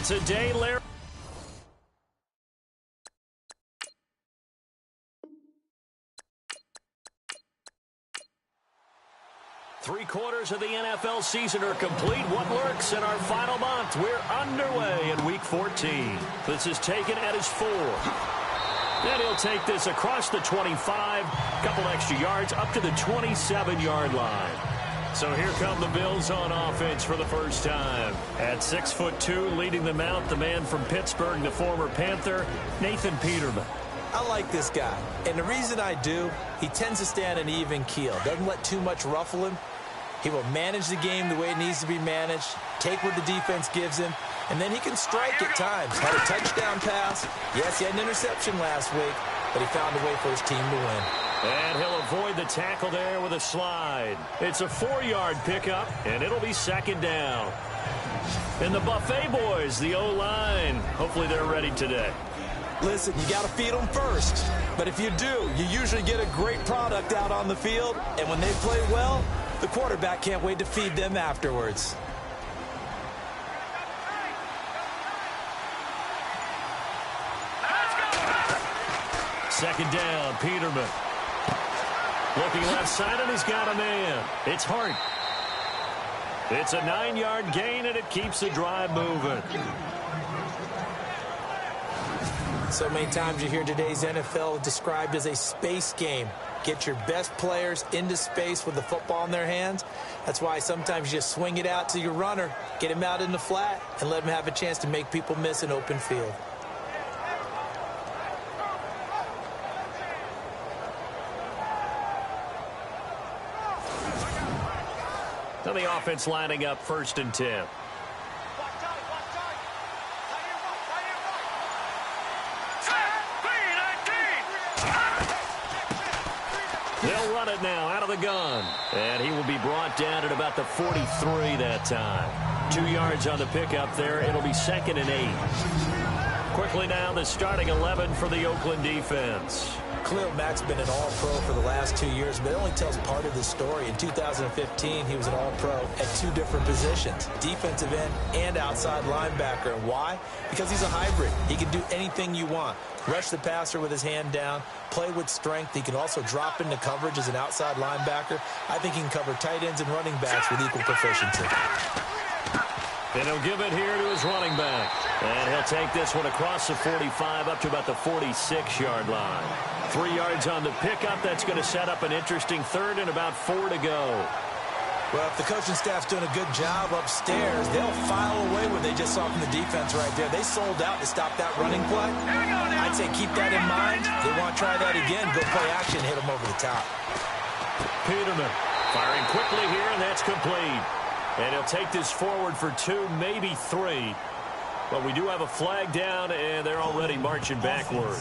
It's a day, Larry. Three-quarters of the NFL season are complete. What works in our final month? We're underway in Week 14. This is taken at his 4. Then he'll take this across the 25, couple extra yards, up to the 27-yard line. So here come the Bills on offense for the first time. At 6'2", leading them out, the man from Pittsburgh, the former Panther, Nathan Peterman. I like this guy, and the reason I do, he tends to stay on an even keel. Doesn't let too much ruffle him. He will manage the game the way it needs to be managed, take what the defense gives him, and then he can strike at times. Had a touchdown pass. Yes, he had an interception last week, but he found a way for his team to win. And he'll avoid the tackle there with a slide. It's a 4-yard pickup, and it'll be second down. And the Buffet boys, the O-line, hopefully they're ready today. Listen, you got to feed them first. But if you do, you usually get a great product out on the field. And when they play well, the quarterback can't wait to feed them afterwards. Second down, Peterman. Looking left side, and he's got a man. It's Hart. It's a 9-yard gain, and it keeps the drive moving. So many times you hear today's NFL described as a space game. Get your best players into space with the football in their hands. That's why sometimes you just swing it out to your runner, get him out in the flat, and let him have a chance to make people miss an open field. Now the offense lining up 1st and 10. They'll run it now out of the gun. And he will be brought down at about the 43 that time. 2 yards on the pickup there. It'll be 2nd and 8. Quickly now, the starting 11 for the Oakland defense. Khalil Mack's been an all-pro for the last 2 years, but it only tells part of the story. In 2015, he was an all-pro at 2 different positions, defensive end and outside linebacker. And why? Because he's a hybrid. He can do anything you want. Rush the passer with his hand down, play with strength. He can also drop into coverage as an outside linebacker. I think he can cover tight ends and running backs with equal proficiency. And he'll give it here to his running back. And he'll take this one across the 45 up to about the 46-yard line. 3 yards on the pickup. That's going to set up an interesting 3rd and about 4 to go. Well, if the coaching staff's doing a good job upstairs, they'll file away what they just saw from the defense right there. They sold out to stop that running play. I'd say keep that in mind. If they want to try that again, go play action, hit them over the top. Peterman firing quickly here, and that's complete. And he'll take this forward for 2, maybe 3. But we do have a flag down, and they're already marching backward.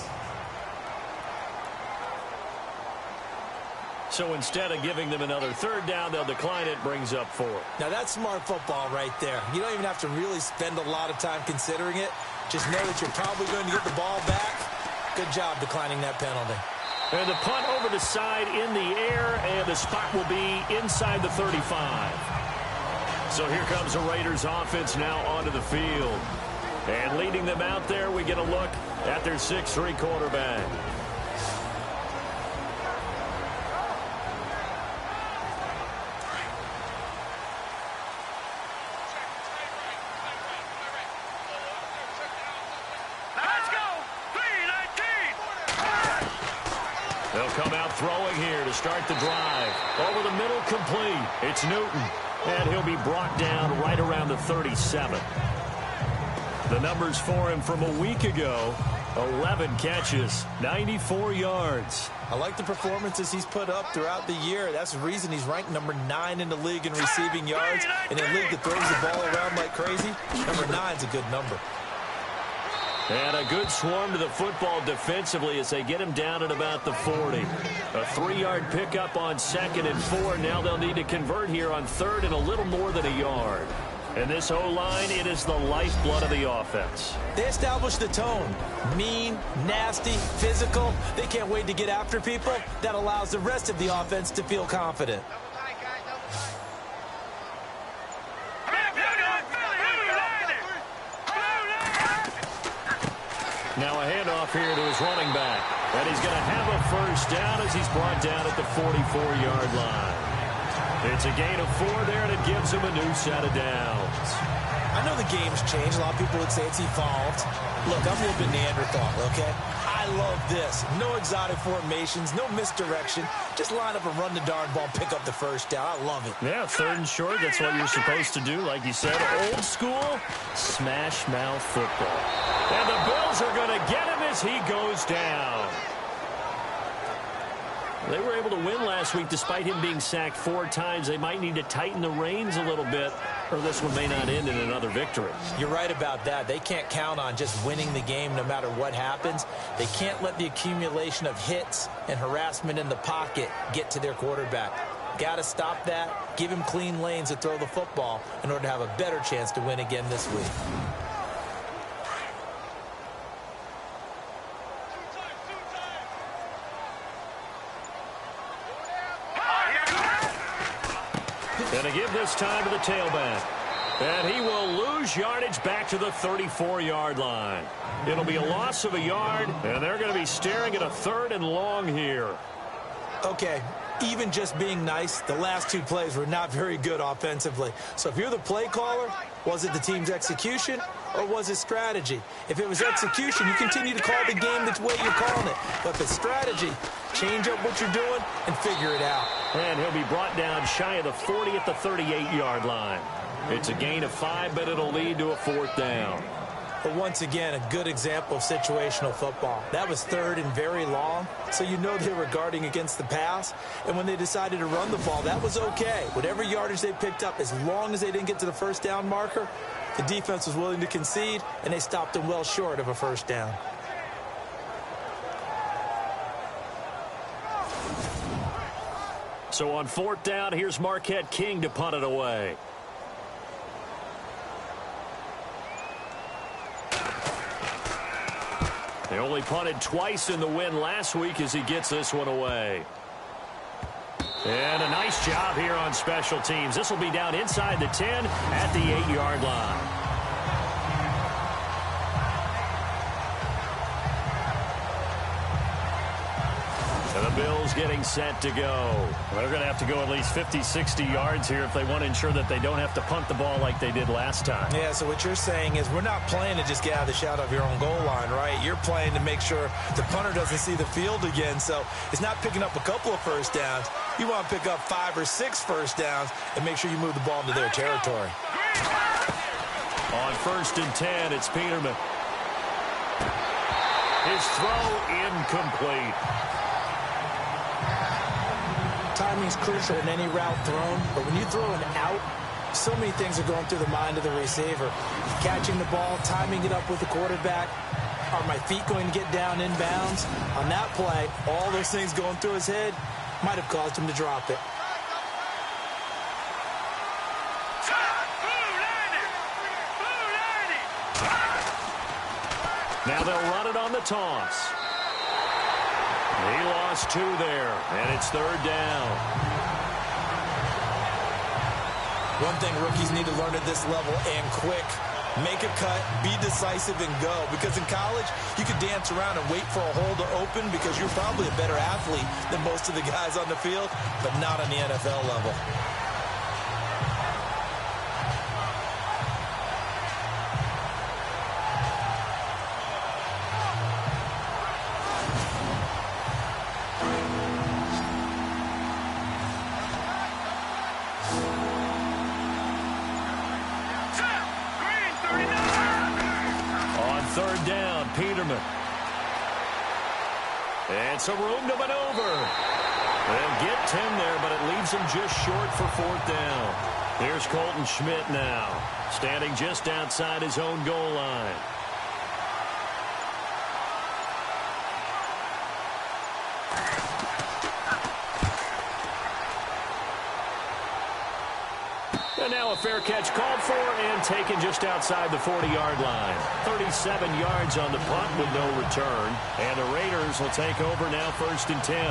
So instead of giving them another 3rd down, they'll decline it, brings up 4. Now that's smart football right there. You don't even have to really spend a lot of time considering it. Just know that you're probably going to get the ball back. Good job declining that penalty. And the punt over the side in the air, and the spot will be inside the 35. So here comes the Raiders offense now onto the field. And leading them out there, we get a look at their 6'3" quarterback. They'll come out throwing here to start the drive. Over the middle, complete. It's Newton. And he'll be brought down right around the 37. The numbers for him from a week ago, 11 catches, 94 yards. I like the performances he's put up throughout the year. That's the reason he's ranked number 9 in the league in receiving yards. In a league that throws the ball around like crazy, number 9's a good number. And a good swarm to the football defensively as they get him down at about the 40. A 3-yard pickup on 2nd and 4. Now they'll need to convert here on 3rd and a little more than a yard. And this O-line, it is the lifeblood of the offense. They establish the tone. Mean, nasty, physical. They can't wait to get after people. That allows the rest of the offense to feel confident. Now a handoff here to his running back. And he's going to have a first down as he's brought down at the 44-yard line. It's a gain of 4 there, and it gives him a new set of downs. I know the game's changed. A lot of people would say it's evolved. Look, I'm a little bit Neanderthal, okay? I love this. No exotic formations, no misdirection. Just line up and run the darn ball, pick up the first down. I love it. Yeah, 3rd and short. That's what you're supposed to do. Like you said, old school, smash mouth football. And the Bills are going to get him as he goes down. They were able to win last week despite him being sacked 4 times. They might need to tighten the reins a little bit, or this one may not end in another victory. You're right about that. They can't count on just winning the game no matter what happens. They can't let the accumulation of hits and harassment in the pocket get to their quarterback. Got to stop that, give him clean lanes to throw the football in order to have a better chance to win again this week. And to give this time to the tailback. And he will lose yardage back to the 34-yard line. It'll be a loss of a yard, and they're going to be staring at a 3rd and long here. Okay, even just being nice, the last 2 plays were not very good offensively. So if you're the play caller, was it the team's execution or was it strategy? If it was execution, you continue to call the game the way you're calling it. But if it's strategy, change up what you're doing and figure it out. And he'll be brought down shy of the 40 at the 38-yard line. It's a gain of 5, but it'll lead to a 4th down. But once again, a good example of situational football. That was 3rd and very long, so you know they were guarding against the pass. And when they decided to run the ball, that was okay. Whatever yardage they picked up, as long as they didn't get to the first down marker, the defense was willing to concede, and they stopped them well short of a first down. So on 4th down, here's Marquette King to punt it away. They only punted twice in the win last week as he gets this one away. And a nice job here on special teams. This will be down inside the 10 at the 8-yard line. And the Bills getting set to go. Well, they're going to have to go at least 50, 60 yards here if they want to ensure that they don't have to punt the ball like they did last time. Yeah, so what you're saying is we're not playing to just get out of the shadow of your own goal line, right? You're playing to make sure the punter doesn't see the field again. So it's not picking up a couple of first downs. You want to pick up 5 or 6 first downs and make sure you move the ball into their territory. On 1st and 10, it's Peterman. His throw incomplete. Timing's crucial in any route thrown, but when you throw an out, so many things are going through the mind of the receiver. Catching the ball, timing it up with the quarterback. Are my feet going to get down inbounds? On that play, all those things going through his head might have caused him to drop it. Now they'll run it on the toss. He lost 2 there, and it's 3rd down. One thing rookies need to learn at this level, and quick. Make a cut, be decisive, and go. Because in college, you could dance around and wait for a hole to open because you're probably a better athlete than most of the guys on the field, but not on the NFL level. Peterman. And some room to maneuver. They'll get 10 there, but it leaves him just short for 4th down. Here's Colton Schmidt now, standing just outside his own goal line. And now a fair catch called for and taken just outside the 40-yard line. 37 yards on the punt with no return. And the Raiders will take over now 1st and 10.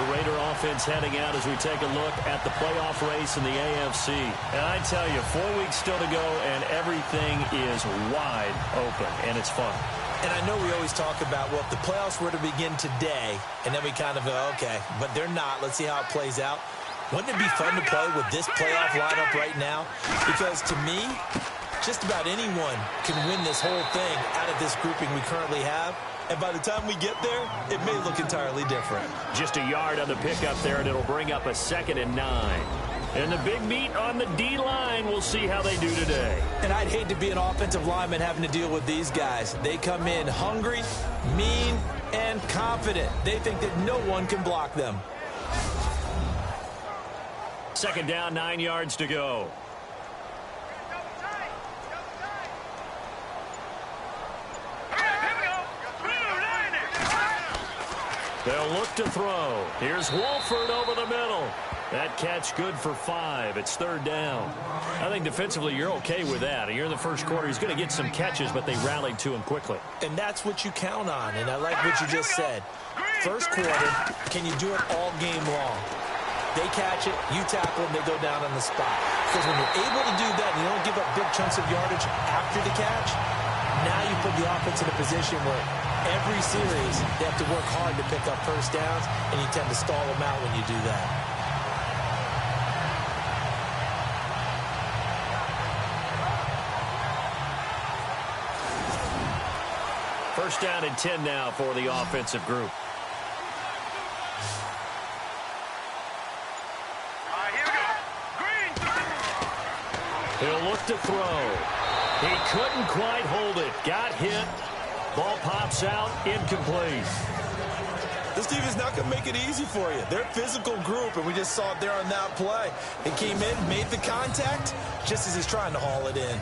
The Raider offense heading out as we take a look at the playoff race in the AFC. And I tell you, 4 weeks still to go, and everything is wide open, and it's fun. And I know we always talk about, well, if the playoffs were to begin today, and then we kind of go, okay, but they're not. Let's see how it plays out. Wouldn't it be fun to play with this playoff lineup right now? Because to me, just about anyone can win this whole thing out of this grouping we currently have. And by the time we get there, it may look entirely different. Just a yard on the pickup there, and it'll bring up a 2nd and 9. And the big meat on the D-line, we'll see how they do today. And I'd hate to be an offensive lineman having to deal with these guys. They come in hungry, mean, and confident. They think that no one can block them. 2nd down, 9 yards to go. They'll look to throw. Here's Wolford over the middle. That catch good for 5. It's 3rd down. I think defensively you're okay with that. You're in the first quarter. He's going to get some catches, but they rallied to him quickly. And that's what you count on, and I like what you just said. First quarter, can you do it all game long? They catch it, you tackle them, they go down on the spot. Because when you're able to do that and you don't give up big chunks of yardage after the catch, now you put the offense in a position where every series they have to work hard to pick up first downs, and you tend to stall them out when you do that. First down and 10 now for the offensive group. He'll look to throw. He couldn't quite hold it. Got hit. Ball pops out. Incomplete. This team is not going to make it easy for you. They're a physical group, and we just saw it there on that play. He came in, made the contact, just as he's trying to haul it in.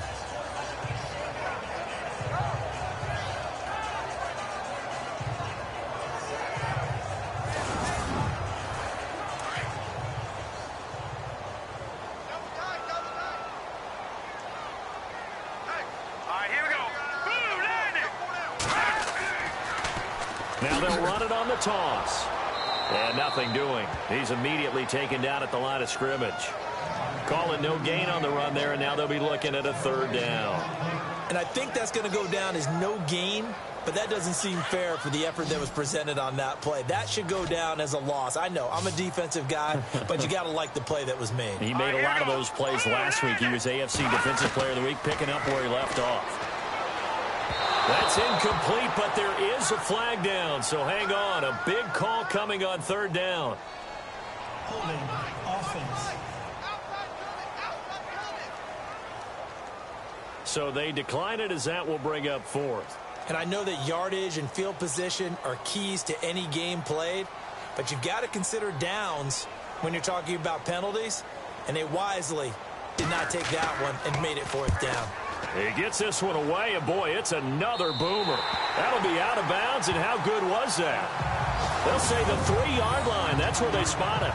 Now they'll run it on the toss. And nothing doing. He's immediately taken down at the line of scrimmage. Call it no gain on the run there, and now they'll be looking at a 3rd down. And I think that's going to go down as no gain, but that doesn't seem fair for the effort that was presented on that play. That should go down as a loss. I know, I'm a defensive guy, but you got to like the play that was made. He made a lot of those plays last week. He was AFC Defensive Player of the Week, picking up where he left off. That's incomplete, but there is a flag down, so hang on. A big call coming on 3rd down. Holding offense. So they decline it as that will bring up 4th. And I know that yardage and field position are keys to any game played, but you've got to consider downs when you're talking about penalties, and they wisely did not take that one and made it 4th down. He gets this one away, and boy, it's another boomer. That'll be out of bounds, and how good was that? They'll say the 3-yard line. That's where they spot it.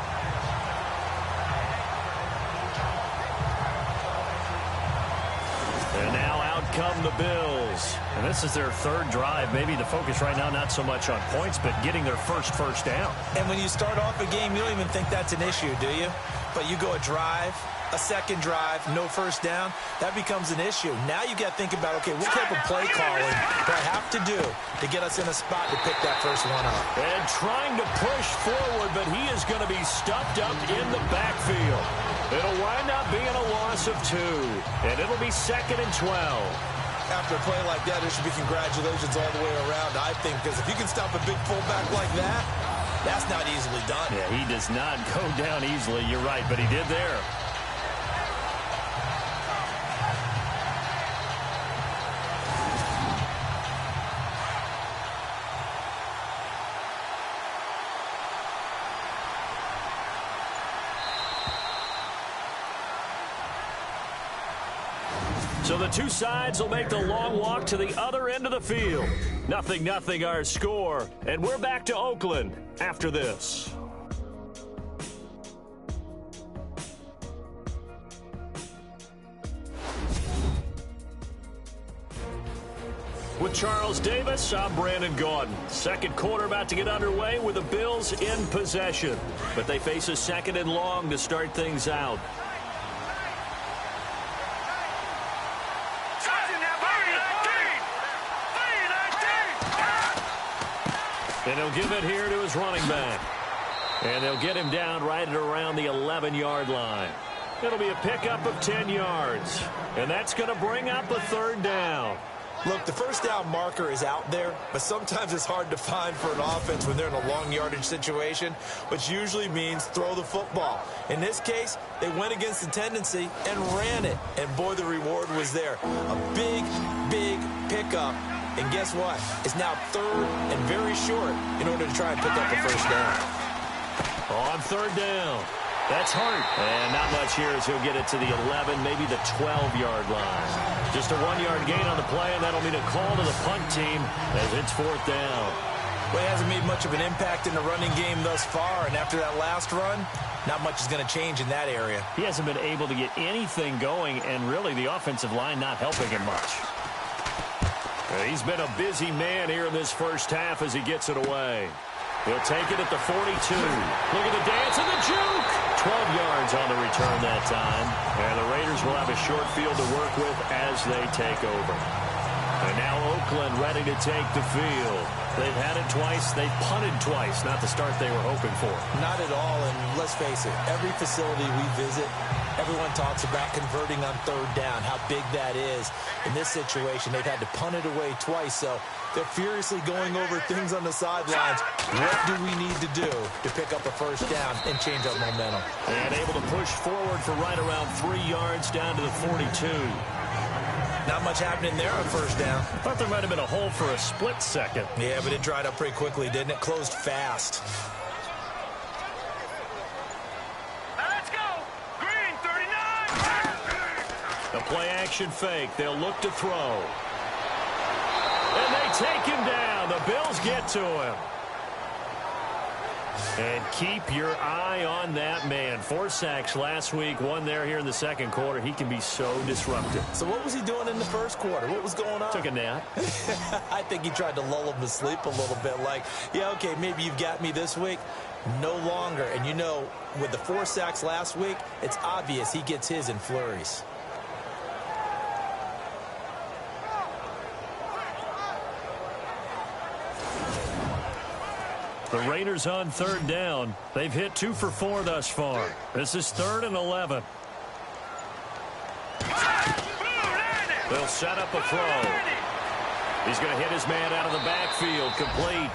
And now out come the Bills. And this is their 3rd drive. Maybe the focus right now not so much on points, but getting their first down. And when you start off a game, you don't even think that's an issue, do you? But you go a drive, a 2nd drive, no 1st down, that becomes an issue. Now you got to think about, okay, what type of play calling do I have to do to get us in a spot to pick that first one up? And trying to push forward, but he is going to be stuffed up in the backfield. It'll wind up being a loss of 2, and it'll be 2nd and 12. After a play like that, there should be congratulations all the way around, I think, because if you can stop a big fullback like that, that's not easily done. Yeah, he does not go down easily. You're right, but he did there. So the two sides will make the long walk to the other end of the field. 0-0 our score. And we're back to Oakland after this. With Charles Davis, I'm Brandon Gaudin. Second quarter about to get underway with the Bills in possession. But they face a 2nd and long to start things out. And he'll give it here to his running back. And they'll get him down right at around the 11-yard line. It'll be a pickup of 10 yards. And that's going to bring up a third down. Look, the first down marker is out there, but sometimes it's hard to find for an offense when they're in a long yardage situation, which usually means throw the football. In this case, they went against the tendency and ran it. And boy, the reward was there. A big, big pickup. And guess what? It's now third and very short in order to try and pick up the first down. On third down. That's hard. And not much here as he'll get it to the 11, maybe the 12-yard line. Just a 1-yard gain on the play, and that'll mean a call to the punt team as it's fourth down. Well, he hasn't made much of an impact in the running game thus far, and after that last run, not much is going to change in that area. He hasn't been able to get anything going, and really the offensive line not helping him much. He's been a busy man here in this first half as he gets it away. He'll take it at the 42. Look at the dance and the juke. 12 yards on the return that time. And the Raiders will have a short field to work with as they take over. And now Oakland ready to take the field. They've had it twice. They've punted twice. Not the start they were hoping for. Not at all. And let's face it, every facility we visit, everyone talks about converting on third down, how big that is. In this situation, they've had to punt it away twice, so they're furiously going over things on the sidelines. What do we need to do to pick up a first down and change our momentum? And able to push forward for right around 3 yards down to the 42. Not much happening there on first down. I thought there might have been a hole for a split second. Yeah, but it dried up pretty quickly, didn't it? Closed fast. Let's go! Green, 39! The play-action fake. They'll look to throw. And they take him down. The Bills get to him. And keep your eye on that man. 4 sacks last week, 1 there here in the second quarter. He can be so disruptive. So what was he doing in the first quarter? What was going on? Took a nap. I think he tried to lull him to sleep a little bit. Like, yeah, okay, maybe you've got me this week. No longer. And you know, with the 4 sacks last week, it's obvious he gets his in flurries. The Raiders on third down. They've hit 2 for 4 thus far. This is 3rd and 11. They'll set up a throw. He's going to hit his man out of the backfield, complete.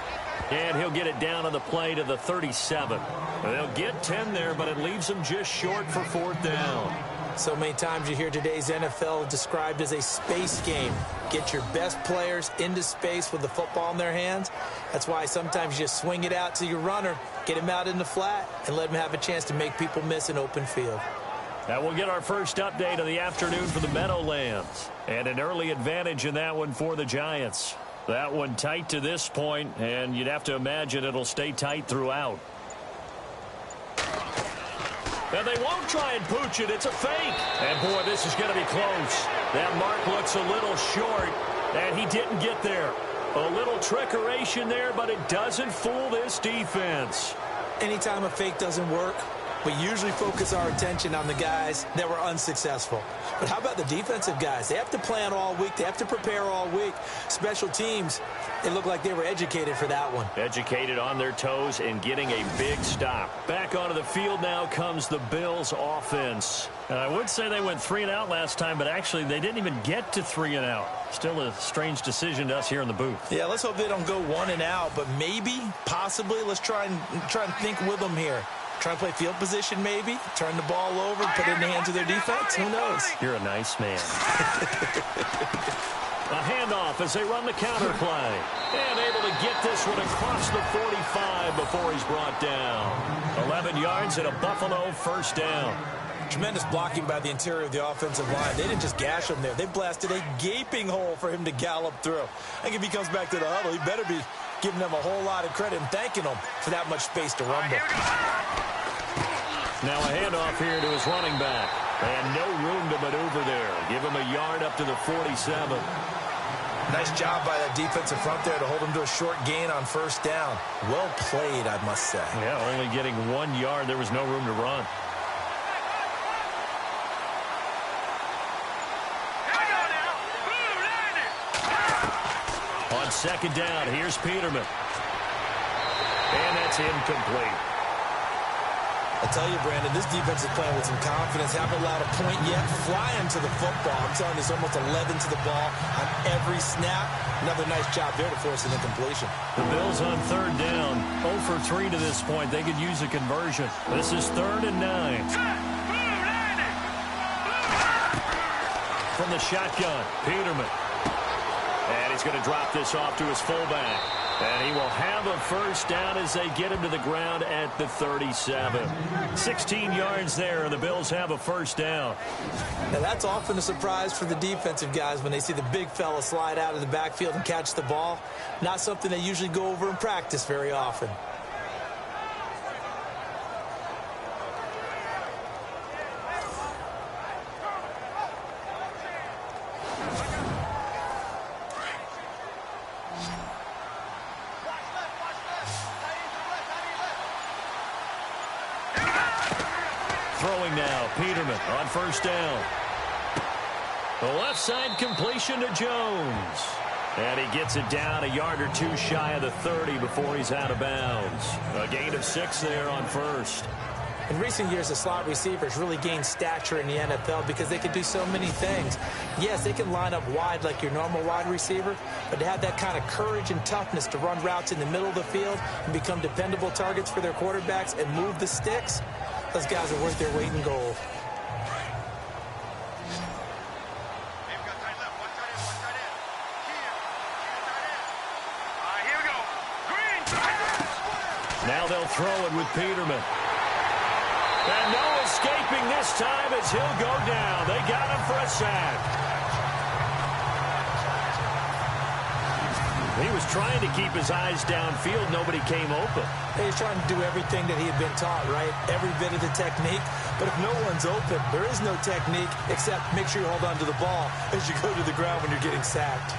And he'll get it down on the play to the 37. They'll get 10 there, but it leaves them just short for 4th down. So many times you hear today's NFL described as a space game. Get your best players into space with the football in their hands. That's why sometimes you just swing it out to your runner, get him out in the flat, and let him have a chance to make people miss an open field. Now we'll get our first update of the afternoon for the Meadowlands. And an early advantage in that one for the Giants. That one tight to this point, and you'd have to imagine it'll stay tight throughout. And they won't try and pooch it. It's a fake. And, boy, this is going to be close. That mark looks a little short, and he didn't get there. A little trickeration there, but it doesn't fool this defense. Anytime a fake doesn't work, we usually focus our attention on the guys that were unsuccessful. But how about the defensive guys? They have to plan all week. They have to prepare all week. Special teams, it looked like they were educated for that one. Educated on their toes and getting a big stop. Back onto the field now comes the Bills offense. And I would say they went 3 and out last time, but actually they didn't even get to 3 and out. Still a strange decision to us here in the booth. Yeah, let's hope they don't go 1 and out, but maybe, possibly, let's try and think with them here. Try and play field position maybe, turn the ball over, put it in the hands of their defense. Who knows? You're a nice man. A handoff as they run the counter play. And able to get this one across the 45 before he's brought down. 11 yards and a Buffalo first down. Tremendous blocking by the interior of the offensive line. They didn't just gash him there. They blasted a gaping hole for him to gallop through. I think if he comes back to the huddle, he better be giving them a whole lot of credit and thanking them for that much space to rumble. Now a handoff here to his running back. And no room to maneuver there. Give him a yard up to the 47. Nice job by that defensive front there to hold him to a short gain on first down. Well played, I must say. Yeah, only getting 1 yard. There was no room to run. On second down, here's Peterman. And that's incomplete. I tell you, Brandon, this defense is playing with some confidence. Haven't allowed a point yet. Flying to the football. I'm telling you, it's almost 11 to the ball on every snap. Another nice job there to force an incompletion. The Bills on third down. 0 for 3 to this point. They could use a conversion. This is 3rd and 9. From the shotgun, Peterman. And he's going to drop this off to his fullback. And he will have a first down as they get him to the ground at the 37. 16 yards there, and the Bills have a first down. Now, that's often a surprise for the defensive guys when they see the big fella slide out of the backfield and catch the ball. Not something they usually go over in practice very often. Throwing now, Peterman on first down. The left side completion to Jones. And he gets it down a yard or two shy of the 30 before he's out of bounds. A gain of 6 there on first. In recent years, the slot receivers really gained stature in the NFL because they can do so many things. Yes, they can line up wide like your normal wide receiver, but to have that kind of courage and toughness to run routes in the middle of the field and become dependable targets for their quarterbacks and move the sticks, those guys are worth their weight in gold. Now they'll throw it with Peterman. And no escaping this time as he'll go down. They got him for a sack. He was trying to keep his eyes downfield. Nobody came open. He was trying to do everything that he had been taught, right? Every bit of the technique. But if no one's open, there is no technique except make sure you hold on to the ball as you go to the ground when you're getting sacked.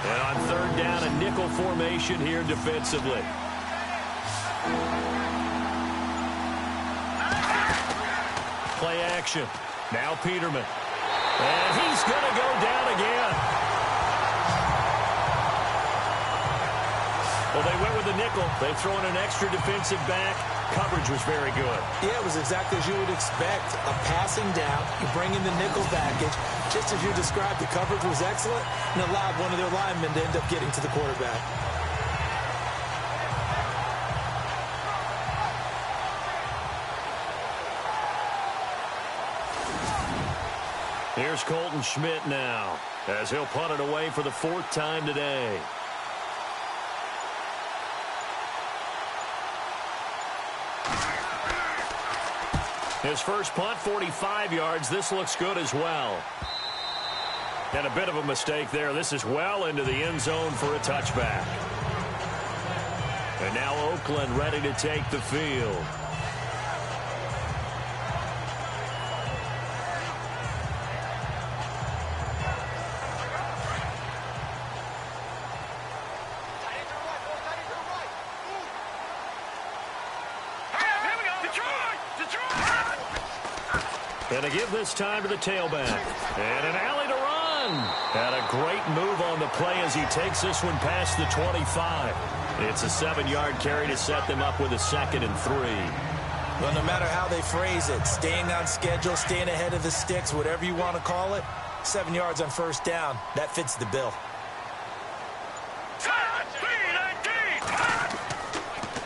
And on third down, a nickel formation here defensively. Play action. Now Peterman. And he's going to go down again. Well, they went with the nickel. They throw in an extra defensive back. Coverage was very good. Yeah, it was exactly as you would expect. A passing down. You bring in the nickel package. Just as you described, the coverage was excellent and allowed one of their linemen to end up getting to the quarterback. Here's Colton Schmidt now as he'll punt it away for the 4th time today. His first punt, 45 yards. This looks good as well. And a bit of a mistake there. This is well into the end zone for a touchback. And now Oakland ready to take the field. And to give this time to the tailback. And an alley to run. And a great move on the play as he takes this one past the 25. It's a 7-yard carry to set them up with a 2nd and 3. Well, no matter how they phrase it, staying on schedule, staying ahead of the sticks, whatever you want to call it, 7 yards on first down, that fits the bill.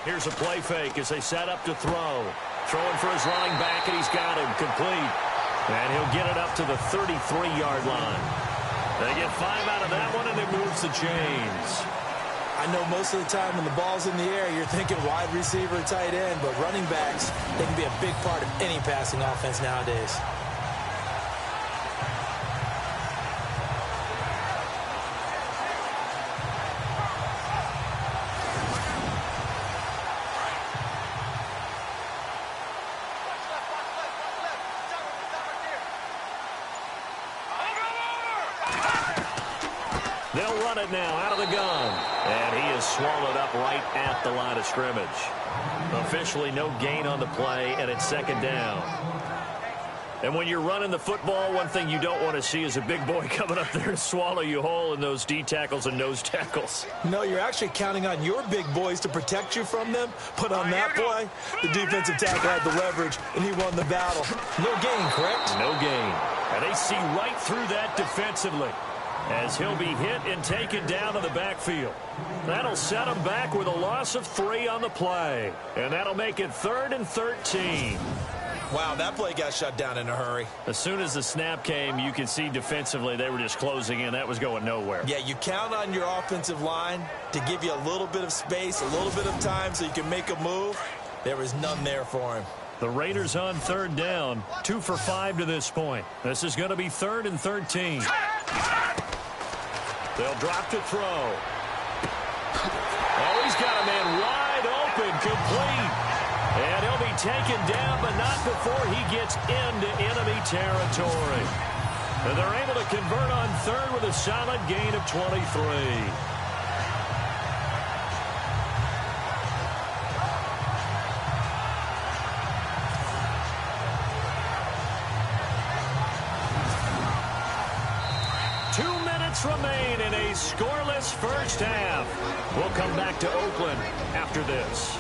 Here's a play fake as they set up to throw. Throwing for his running back, and he's got him complete. And he'll get it up to the 33-yard line. They get 5 out of that one, and it moves the chains. I know most of the time when the ball's in the air, you're thinking wide receiver, tight end, but running backs, they can be a big part of any passing offense nowadays. They'll run it now out of the gun. And he is swallowed up right at the line of scrimmage. Officially no gain on the play, and it's 2nd down. And when you're running the football, one thing you don't want to see is a big boy coming up there to swallow you whole in those D tackles and nose tackles. No, you're actually counting on your big boys to protect you from them. But on that play, the defensive tackle had the leverage, and he won the battle. No gain, correct? No gain. And they see right through that defensively as he'll be hit and taken down to the backfield. That'll set him back with a loss of 3 on the play. And that'll make it 3rd and 13. Wow, that play got shut down in a hurry. As soon as the snap came, you can see defensively they were just closing in. That was going nowhere. Yeah, you count on your offensive line to give you a little bit of space, a little bit of time so you can make a move. There was none there for him. The Raiders on 3rd down, 2 for 5 to this point. This is going to be 3rd and 13. They'll drop to throw. Oh, he's got a man wide open, complete. And he'll be taken down, but not before he gets into enemy territory. And they're able to convert on 3rd with a solid gain of 23. Remain in a scoreless first half. We'll come back to Oakland after this.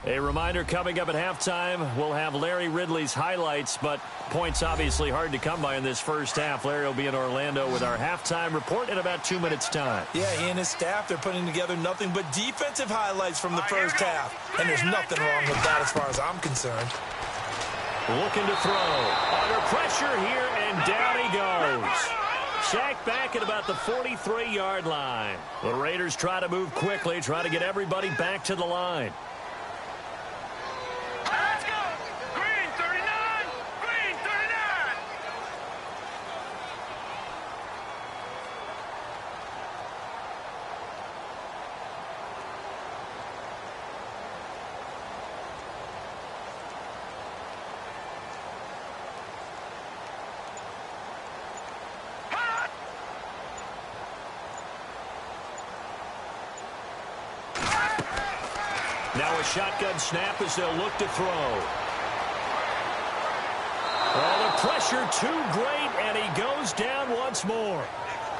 A reminder coming up at halftime, we'll have Larry Ridley's highlights, but points obviously hard to come by in this first half. Larry will be in Orlando with our halftime report in about 2 minutes' time. Yeah, he and his staff, they're putting together nothing but defensive highlights from the first half. And there's nothing wrong with that as far as I'm concerned. Looking to throw. Under pressure here, and down he goes. Sacked back at about the 43-yard line. The Raiders try to move quickly, try to get everybody back to the line. Let's go! Green 39! Green 39! Now a shotgun snap as they'll look to throw. Oh, the pressure too great, and he goes down once more.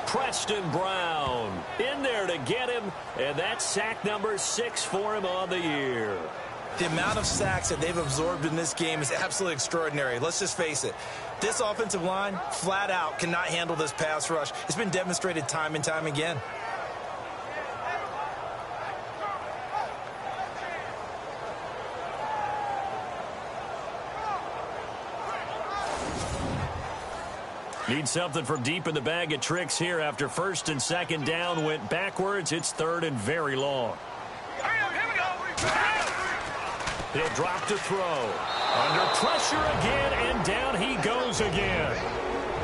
Preston Brown in there to get him, and that's sack number 6 for him on the year. The amount of sacks that they've absorbed in this game is absolutely extraordinary. Let's just face it. This offensive line, flat out, cannot handle this pass rush. It's been demonstrated time and time again. Need something from deep in the bag of tricks here after 1st and 2nd down went backwards. It's 3rd and very long. Here we go! He'll drop to throw. Under pressure again, and down he goes again.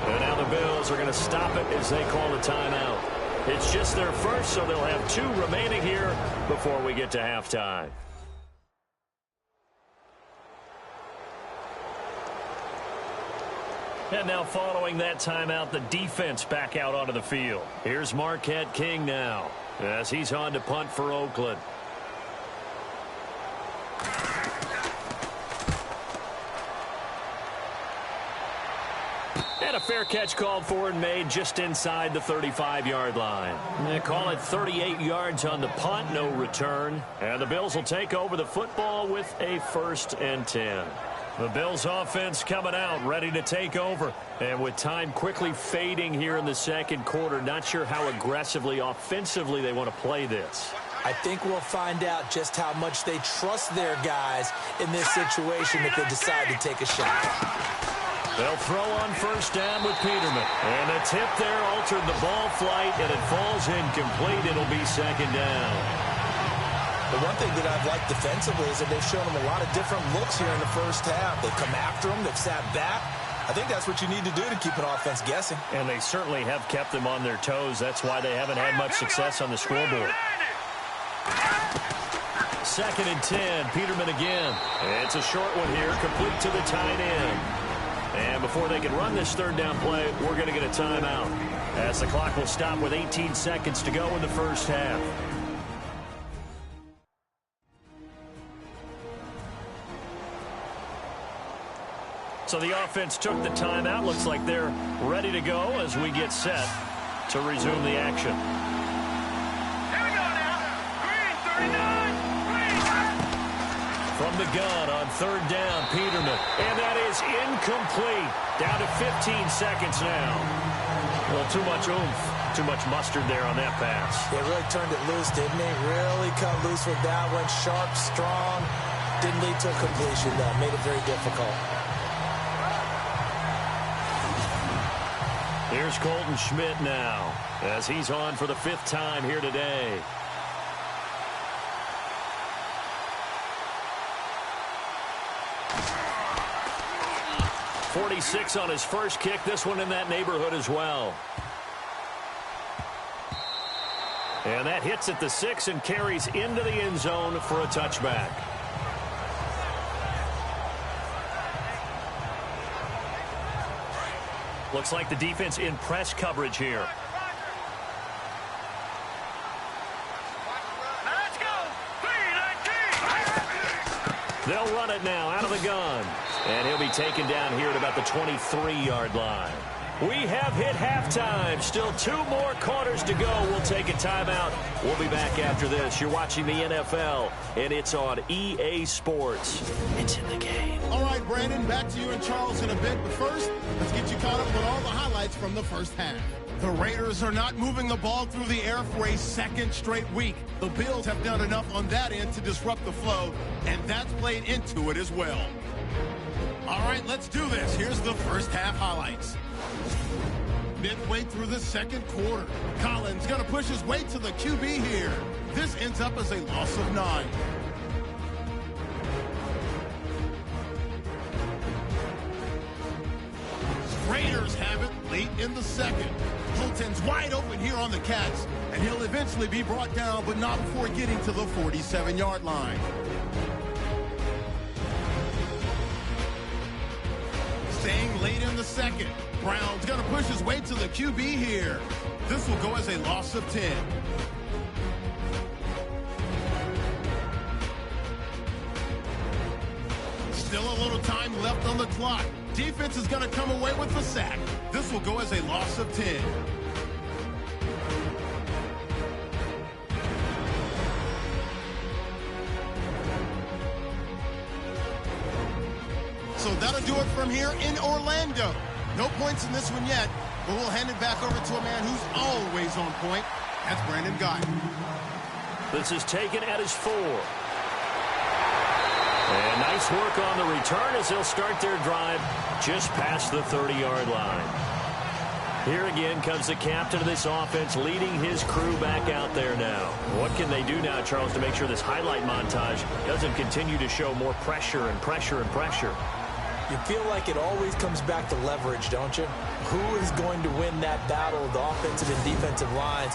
And now the Bills are going to stop it as they call a timeout. It's just their first, so they'll have 2 remaining here before we get to halftime. And now following that timeout, the defense back out onto the field. Here's Marquette King now as he's on to punt for Oakland. And a fair catch called for and made just inside the 35-yard line. They call it 38 yards on the punt, no return. And the Bills will take over the football with a 1st and 10. The Bills offense coming out, ready to take over. And with time quickly fading here in the 2nd quarter, not sure how aggressively, offensively they want to play this. I think we'll find out just how much they trust their guys in this situation if they decide to take a shot. They'll throw on 1st down with Peterman. And a tip there altered the ball flight, and it falls incomplete. It'll be 2nd down. The one thing that I've liked defensively is that they've shown them a lot of different looks here in the first half. They've come after them. They've sat back. I think that's what you need to do to keep an offense guessing. And they certainly have kept them on their toes. That's why they haven't had much success on the scoreboard. 2nd and 10. Peterman again. It's a short one here, complete to the tight end. And before they can run this third down play, we're going to get a timeout, as the clock will stop with 18 seconds to go in the first half. So the offense took the timeout. Looks like they're ready to go as we get set to resume the action. Here we go now. Green, 39. Green. From the gun on third down, Peterman. And that is incomplete. Down to 15 seconds now. Well, too much oomph, too much mustard there on that pass. They really turned it loose, didn't they? Really cut loose with that one. Sharp, strong. Didn't lead to a completion, though. Made it very difficult. Here's Colton Schmidt now, as he's on for the 5th time here today. .46 on his first kick. This one in that neighborhood as well. And that hits at the 6 and carries into the end zone for a touchback. Looks like the defense in press coverage here. Let's go. 3-19. They'll run it now out of the gun. And he'll be taken down here at about the 23-yard line. We have hit halftime. Still 2 more quarters to go. We'll take a timeout. We'll be back after this. You're watching the NFL, and it's on EA Sports. It's in the game. All right, Brandon, back to you and Charles in a bit. But first, let's get you caught up with all the highlights from the first half. The Raiders are not moving the ball through the air for a second straight week. The Bills have done enough on that end to disrupt the flow, and that's played into it as well. All right, let's do this. Here's the first half highlights. Midway through the second quarter, Collins going to push his way to the QB here. This ends up as a loss of 9. Raiders have it late in the second. Holton's wide open here on the catch, and he'll eventually be brought down, but not before getting to the 47-yard line. Staying late in the second, Brown's going to push his way to the QB here. This will go as a loss of 10. Still a little time left on the clock. Defense is going to come away with the sack. This will go as a loss of 10. So that'll do it from here in Orlando. No points in this one yet, but we'll hand it back over to a man who's always on point. That's Brandon Guy. This is taken at his 4. And nice work on the return as they'll start their drive just past the 30-yard line. Here again comes the captain of this offense leading his crew back out there now. What can they do now, Charles, to make sure this highlight montage doesn't continue to show more pressure and pressure and pressure? You feel like it always comes back to leverage, don't you? Who is going to win that battle of the offensive and defensive lines?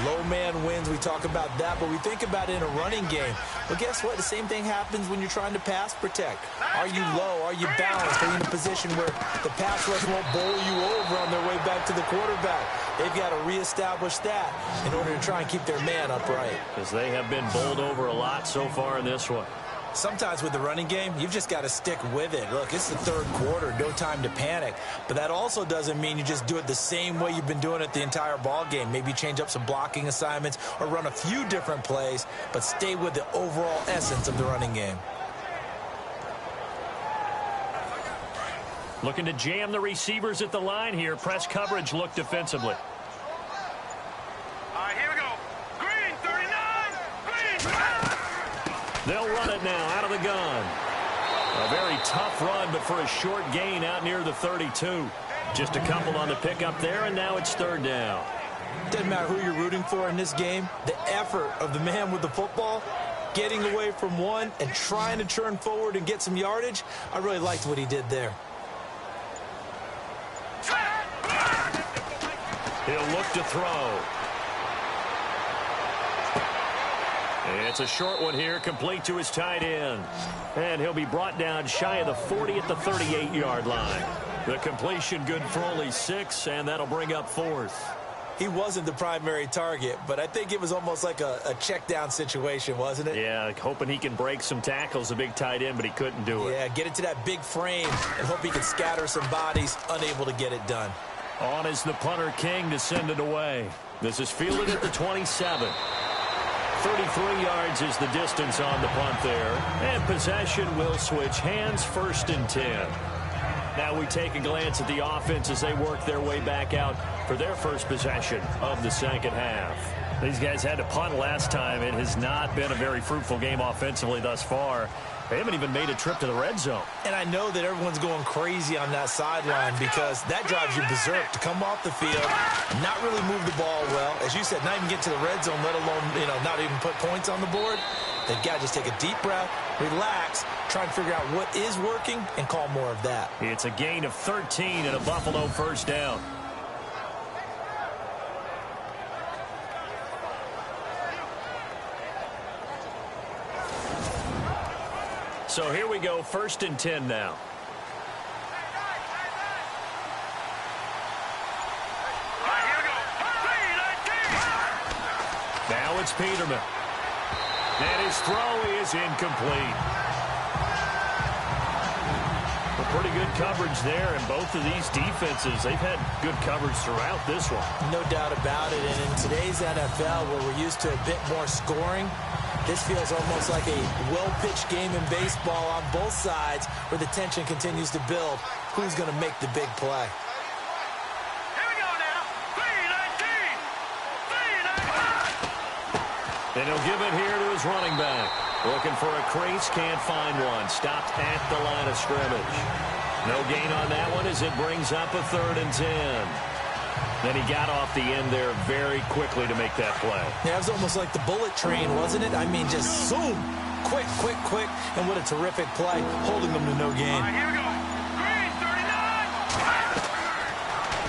Low man wins. We talk about that, but we think about it in a running game. Well, guess what? The same thing happens when you're trying to pass protect. Are you low? Are you balanced? Are you in a position where the pass rush won't bowl you over on their way back to the quarterback? They've got to reestablish that in order to try and keep their man upright. Because they have been bowled over a lot so far in this one. Sometimes with the running game, you've just got to stick with it. Look, it's the third quarter, no time to panic. But that also doesn't mean you just do it the same way you've been doing it the entire ball game. Maybe change up some blocking assignments or run a few different plays, but stay with the overall essence of the running game. Looking to jam the receivers at the line here. Press coverage look defensively. All right, here we go. Green, 39. Green. They'll run it now out of the gun. A very tough run, but for a short gain out near the 32. Just a couple on the pickup there, and now it's third down. Doesn't matter who you're rooting for in this game. The effort of the man with the football, getting away from one and trying to turn forward and get some yardage, I really liked what he did there. He'll look to throw. It's a short one here, complete to his tight end. And he'll be brought down shy of the 40 at the 38-yard line. The completion good for only 6, and that'll bring up 4th. He wasn't the primary target, but I think it was almost like a check down situation, wasn't it? Yeah, hoping he can break some tackles, a big tight end, but he couldn't do it. Yeah, get it to that big frame and hope he can scatter some bodies, unable to get it done. On is the punter King to send it away. This is fielded at the 27. 33 yards is the distance on the punt there. And possession will switch hands, 1st and 10. Now we take a glance at the offense as they work their way back out for their first possession of the second half. These guys had to punt last time. It has not been a very fruitful game offensively thus far. They haven't even made a trip to the red zone. And I know that everyone's going crazy on that sideline because that drives you berserk to come off the field, not really move the ball well. As you said, not even get to the red zone, let alone, not even put points on the board. They've got to just take a deep breath, relax, try and figure out what is working, and call more of that. It's a gain of 13 and a Buffalo first down. So here we go, 1st and 10 now. Now it's Peterman. And his throw is incomplete. Well, pretty good coverage there, and both of these defenses, they've had good coverage throughout this one. No doubt about it, and in today's NFL, where we're used to a bit more scoring, this feels almost like a well-pitched game in baseball on both sides where the tension continues to build. Who's going to make the big play? Here we go now. 3-19. And he'll give it here to his running back. Looking for a crease, can't find one. Stopped at the line of scrimmage. No gain on that one as it brings up a 3rd and 10. Then he got off the end there very quickly to make that play. Yeah, it was almost like the bullet train, wasn't it? I mean, just zoom. Quick, quick, quick. And what a terrific play, holding them to no gain. All right, here we go. Green, 39.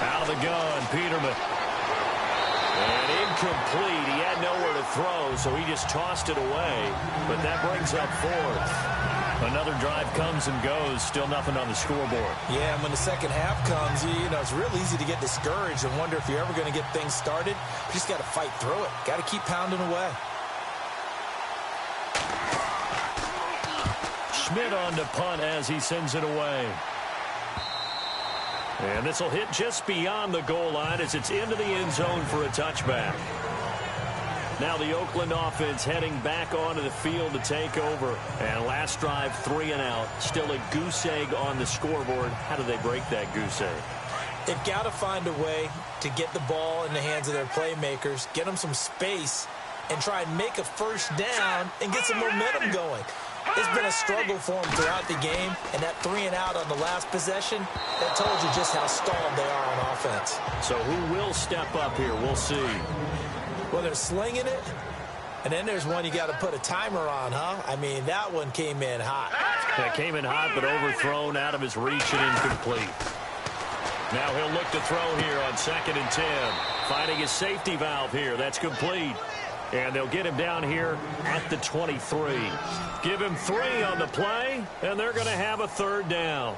Out of the gun, Peterman. And incomplete. He had nowhere to throw, so he just tossed it away. But that brings up 4th. Another drive comes and goes. Still nothing on the scoreboard. Yeah, and when the second half comes, it's real easy to get discouraged and wonder if you're ever going to get things started. You just got to fight through it. Got to keep pounding away. Schmidt on to punt as he sends it away. And this will hit just beyond the goal line as it's into the end zone for a touchback. Now the Oakland offense heading back onto the field to take over. And last drive, 3 and out. Still a goose egg on the scoreboard. How do they break that goose egg? They've got to find a way to get the ball in the hands of their playmakers, get them some space, and try and make a first down and get some momentum going. It's been a struggle for them throughout the game, and that 3 and out on the last possession, that told you just how stalled they are on offense. So who will step up here? We'll see. Well, they're slinging it, and then there's one you got to put a timer on, huh? I mean, that one came in hot. That came in hot, but overthrown out of his reach and incomplete. Now he'll look to throw here on 2nd and 10. Finding his safety valve here. That's complete. And they'll get him down here at the 23. Give him 3 on the play, and they're going to have a 3rd down.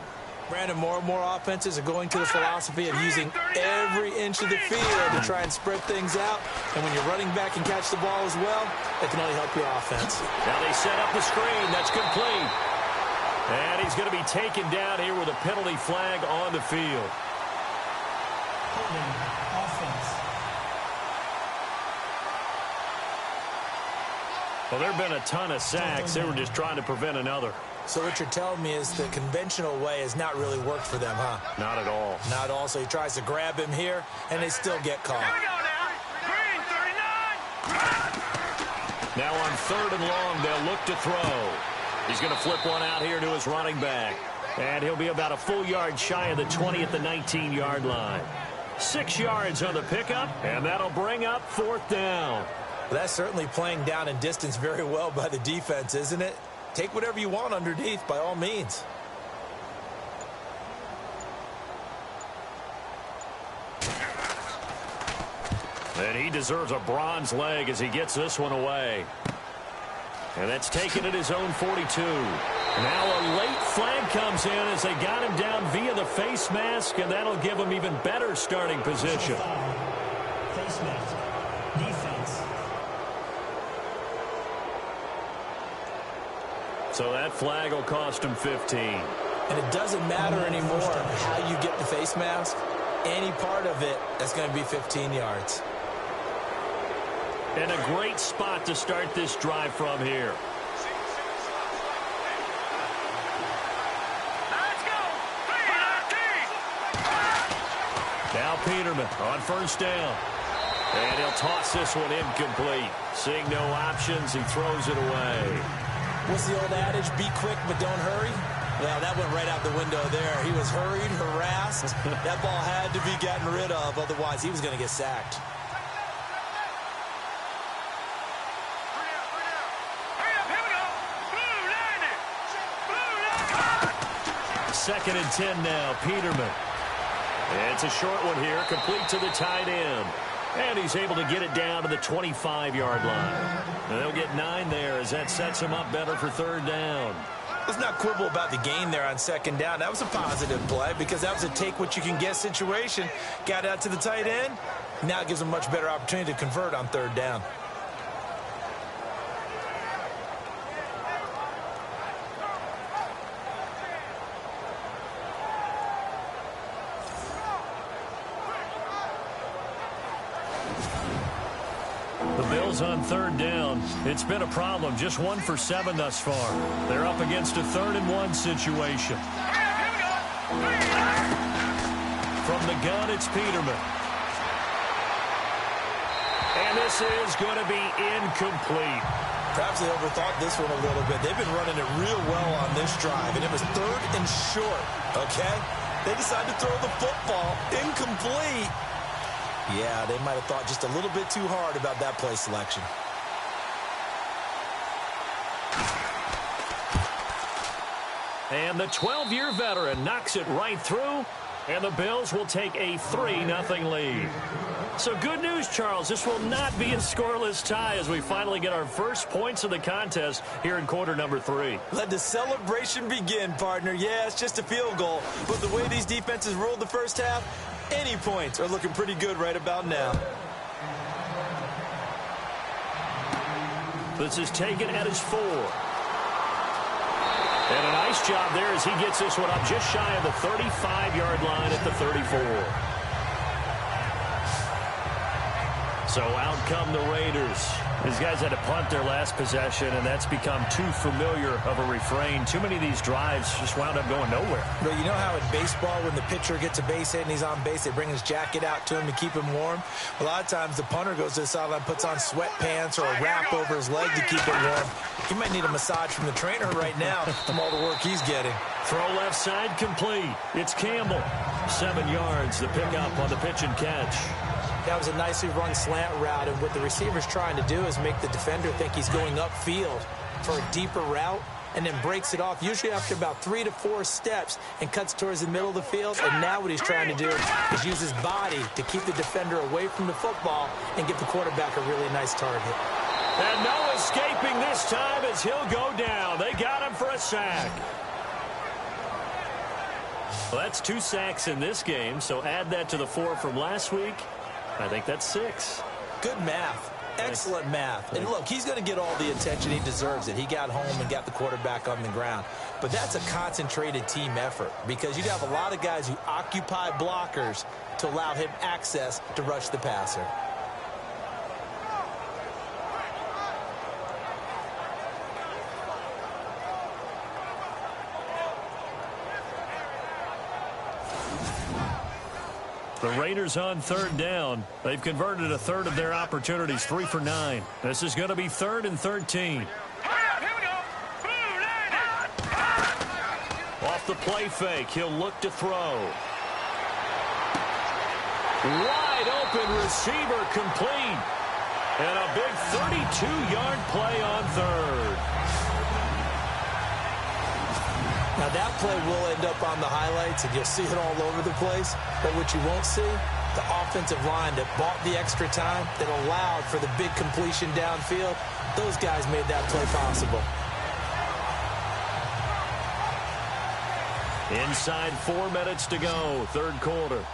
Brandon, more and more offenses are going to the philosophy of using every inch of the field to try and spread things out. And when you're running back and catch the ball as well, that can only help your offense. Now they set up the screen. That's complete. And he's going to be taken down here with a penalty flag on the field. Holding offense. Well, there have been a ton of sacks. They were just trying to prevent another. So what you're telling me is the conventional way has not really worked for them, huh? Not at all. Not at all. So he tries to grab him here, and they still get caught. Here we go now. Green, 39. Now on 3rd and long, they'll look to throw. He's going to flip one out here to his running back. And he'll be about a full yard shy of the 20 at the 19-yard line. 6 yards on the pickup, and that'll bring up 4th down. That's certainly playing down in distance very well by the defense, isn't it? Take whatever you want underneath, by all means. And he deserves a bronze leg as he gets this one away. And that's taken at his own 42. Now a late flag comes in as they got him down via the face mask, and that'll give him even better starting position. Face mask. Defense. So that flag will cost him 15. And it doesn't matter anymore how you get the face mask. Any part of it, that's going to be 15 yards. And a great spot to start this drive from here. Let's go. 3-13. Now Peterman on first down. And he'll toss this one incomplete. Seeing no options, he throws it away. What's the old adage? Be quick, but don't hurry. Well, that went right out the window there. He was hurried, harassed. That ball had to be gotten rid of. Otherwise, he was going to get sacked. Hurry up, here we go. Blue line it. Blue line. Second and 10 now, Peterman. It's a short one here, complete to the tight end. And he's able to get it down to the 25-yard line. And they'll get 9 there as that sets him up better for third down. Let's not quibble about the gain there on second down. That was a positive play because that was a take-what-you-can-get situation. Got out to the tight end. Now it gives him a much better opportunity to convert on third down. The Bills on third down. It's been a problem. Just 1 for 7 thus far. They're up against a 3rd-and-1 situation. From the gun, it's Peterman. And this is going to be incomplete. Perhaps they overthought this one a little bit. They've been running it real well on this drive, and it was 3rd and short, okay? They decided to throw the football incomplete. Yeah, they might have thought just a little bit too hard about that play selection. And the 12-year veteran knocks it right through, and the Bills will take a 3-0 lead. So good news, Charles. This will not be a scoreless tie as we finally get our first points of the contest here in quarter number 3. Let the celebration begin, partner. Yeah, it's just a field goal, but the way these defenses ruled the first half, any points are looking pretty good right about now. This is taken at his 4. And a nice job there as he gets this one up just shy of the 35-yard line at the 34. So out come the Raiders. These guys had to punt their last possession, and that's become too familiar of a refrain. Too many of these drives just wound up going nowhere. But you know how in baseball, when the pitcher gets a base hit and he's on base, they bring his jacket out to him to keep him warm? A lot of times the punter goes to the sideline, puts on sweatpants or a wrap over his leg to keep it warm. He might need a massage from the trainer right now from all the work he's getting. Throw left side complete. It's Campbell. 7 yards, the pickup on the pitch and catch. That was a nicely run slant route, and what the receiver's trying to do is make the defender think he's going upfield for a deeper route and then breaks it off, usually after about 3 to 4 steps, and cuts towards the middle of the field. And now what he's trying to do is use his body to keep the defender away from the football and give the quarterback a really nice target. And no escaping this time as he'll go down. They got him for a sack. Well, that's 2 sacks in this game, so add that to the 4 from last week. I think that's 6. Good math. Excellent math. And look, he's going to get all the attention. He deserves it. He got home and got the quarterback on the ground. But that's a concentrated team effort because you'd have a lot of guys who occupy blockers to allow him access to rush the passer. The Raiders on third down. They've converted a third of their opportunities, 3 for 9. This is going to be 3rd and 13. Off the play fake, he'll look to throw. Wide open receiver complete. And a big 32-yard play on third. Now, that play will end up on the highlights, and you'll see it all over the place. But what you won't see, the offensive line that bought the extra time, that allowed for the big completion downfield, those guys made that play possible. Inside 4 minutes to go, third quarter.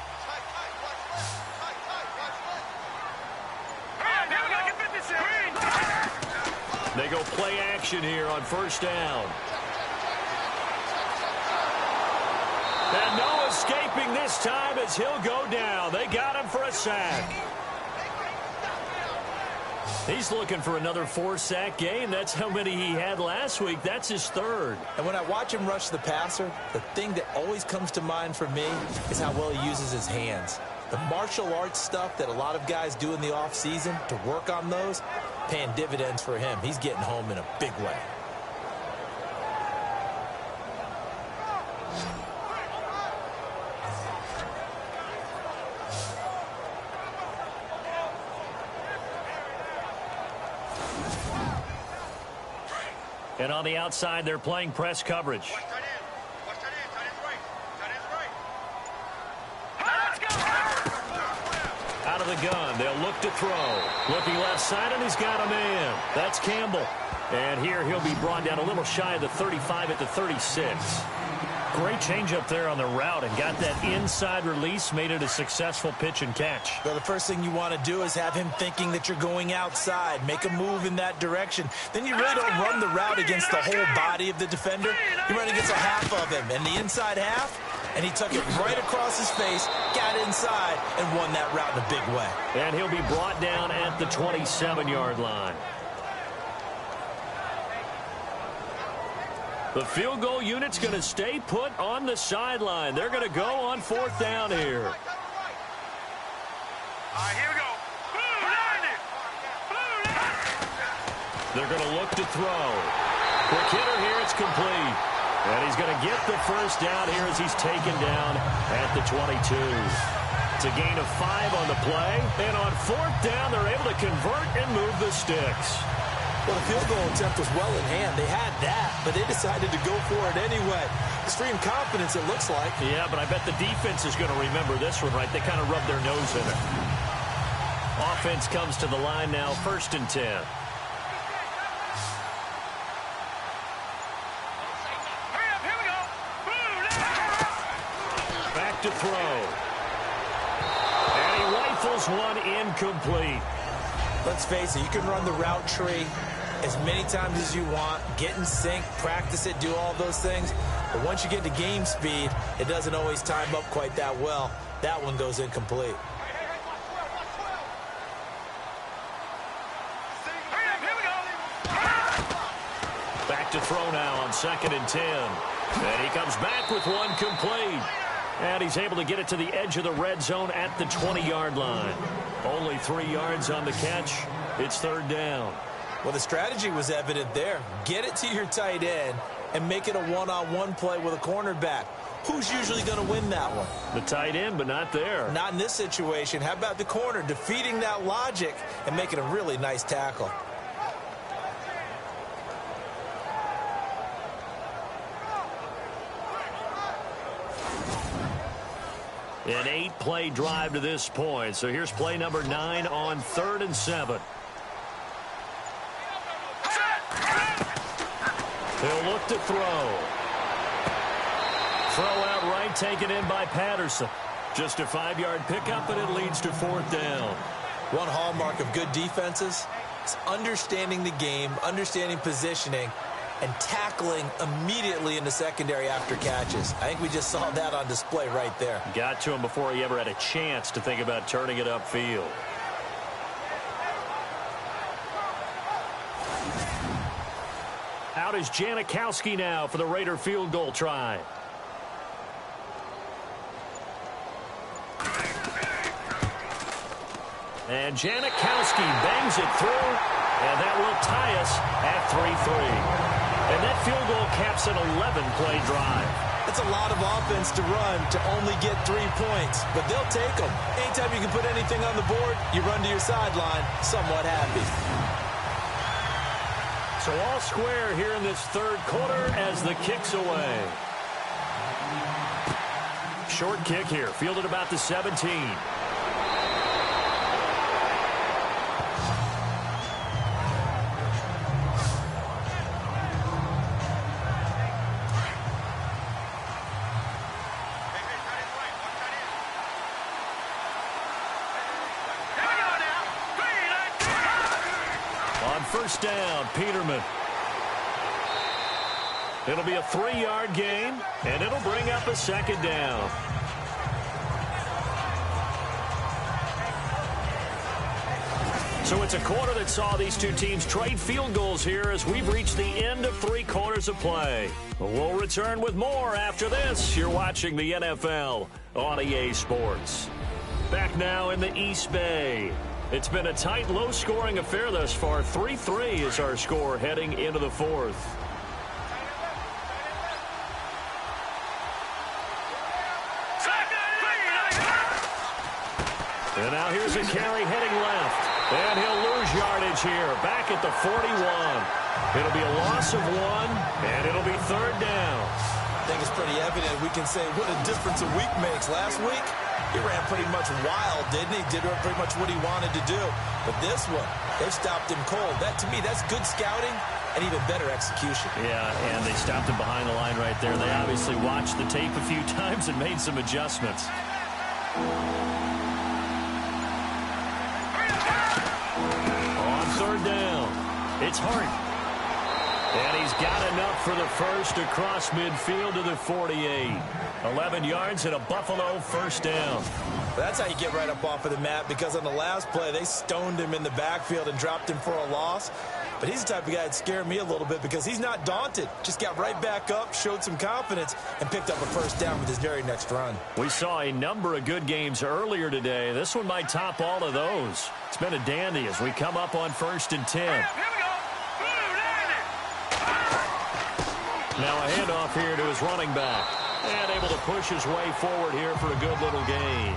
They go play action here on first down. And no escaping this time as he'll go down. They got him for a sack. He's looking for another 4-sack game. That's how many he had last week. That's his third. And when I watch him rush the passer, the thing that always comes to mind for me is how well he uses his hands. The martial arts stuff that a lot of guys do in the offseason to work on those, paying dividends for him. He's getting home in a big way. And on the outside, they're playing press coverage. Out of the gun, they'll look to throw. Looking left side, and he's got a man. That's Campbell. And here he'll be brought down a little shy of the 35 at the 36. Great change up there on the route and got that inside release, made it a successful pitch and catch. Well, the first thing you want to do is have him thinking that you're going outside, make a move in that direction. Then you really don't run the route against the whole body of the defender. You run against a half of him, and the inside half, and he took it right across his face, got inside, and won that route in a big way. And he'll be brought down at the 27-yard line. The field goal unit's going to stay put on the sideline. They're going to go on fourth down here. All right, here we go. Blue line it. Blue line. They're going to look to throw. Quick hitter here. It's complete. And he's going to get the first down here as he's taken down at the 22. It's a gain of 5 on the play. And on fourth down, they're able to convert and move the sticks. Well, the field goal attempt was well in hand. They had that, but they decided to go for it anyway. Extreme confidence, it looks like. Yeah, but I bet the defense is going to remember this one, right? They kind of rubbed their nose in it. Offense comes to the line now, 1st and 10. Here we go. Back to throw. And he rifles one incomplete. Let's face it, you can run the route tree as many times as you want, get in sync, practice it, do all those things. But once you get to game speed, it doesn't always time up quite that well. That one goes incomplete. Back to throw now on 2nd and 10. And he comes back with one complete. And he's able to get it to the edge of the red zone at the 20-yard line. Only 3 yards on the catch. It's 3rd down. Well, the strategy was evident there. Get it to your tight end and make it a one-on-one play with a cornerback. Who's usually going to win that one? The tight end, but not there. Not in this situation. How about the corner defeating that logic and making a really nice tackle? An 8-play drive to this point. So here's play number 9 on 3rd and 7. He'll look to throw. Throw out right, taken in by Patterson. Just a 5-yard pickup, and it leads to 4th down. One hallmark of good defenses is understanding the game, understanding positioning, and tackling immediately in the secondary after catches. I think we just saw that on display right there. Got to him before he ever had a chance to think about turning it upfield. Out is Janikowski now for the Raider field goal try. And Janikowski bangs it through, and that will tie us at 3-3. And that field goal caps an 11-play drive. That's a lot of offense to run to only get 3 points, but they'll take them. Anytime you can put anything on the board, you run to your sideline somewhat happy. So all square here in this 3rd quarter as the kick's away. Short kick here, fielded about the 17. first down. Peterman. It'll be a 3-yard gain, and it'll bring up a second down. So it's a quarter that saw these two teams trade field goals here as we've reached the end of 3 quarters of play. We'll return with more after this. You're watching the NFL on EA Sports. Back now in the East Bay. It's been a tight, low-scoring affair thus far. 3-3 is our score heading into the 4th. And now here's a carry heading left. And he'll lose yardage here. Back at the 41. It'll be a loss of 1, and it'll be 3rd down. I think it's pretty evident we can say what a difference a week makes. Last week, he ran pretty much wild, didn't he? Did pretty much what he wanted to do. But this one, they stopped him cold. That, to me, that's good scouting and even better execution. Yeah, and they stopped him behind the line right there. They obviously watched the tape a few times and made some adjustments. On 3rd down, it's Hart. And he's got enough for the first across midfield to the 48. 11 yards and a Buffalo first down. That's how you get right up off of the mat, because on the last play, they stoned him in the backfield and dropped him for a loss. But he's the type of guy that scared me a little bit because he's not daunted. Just got right back up, showed some confidence, and picked up a first down with his very next run. We saw a number of good games earlier today. This one might top all of those. It's been a dandy as we come up on 1st and 10. Now a handoff here to his running back. And able to push his way forward here for a good little gain.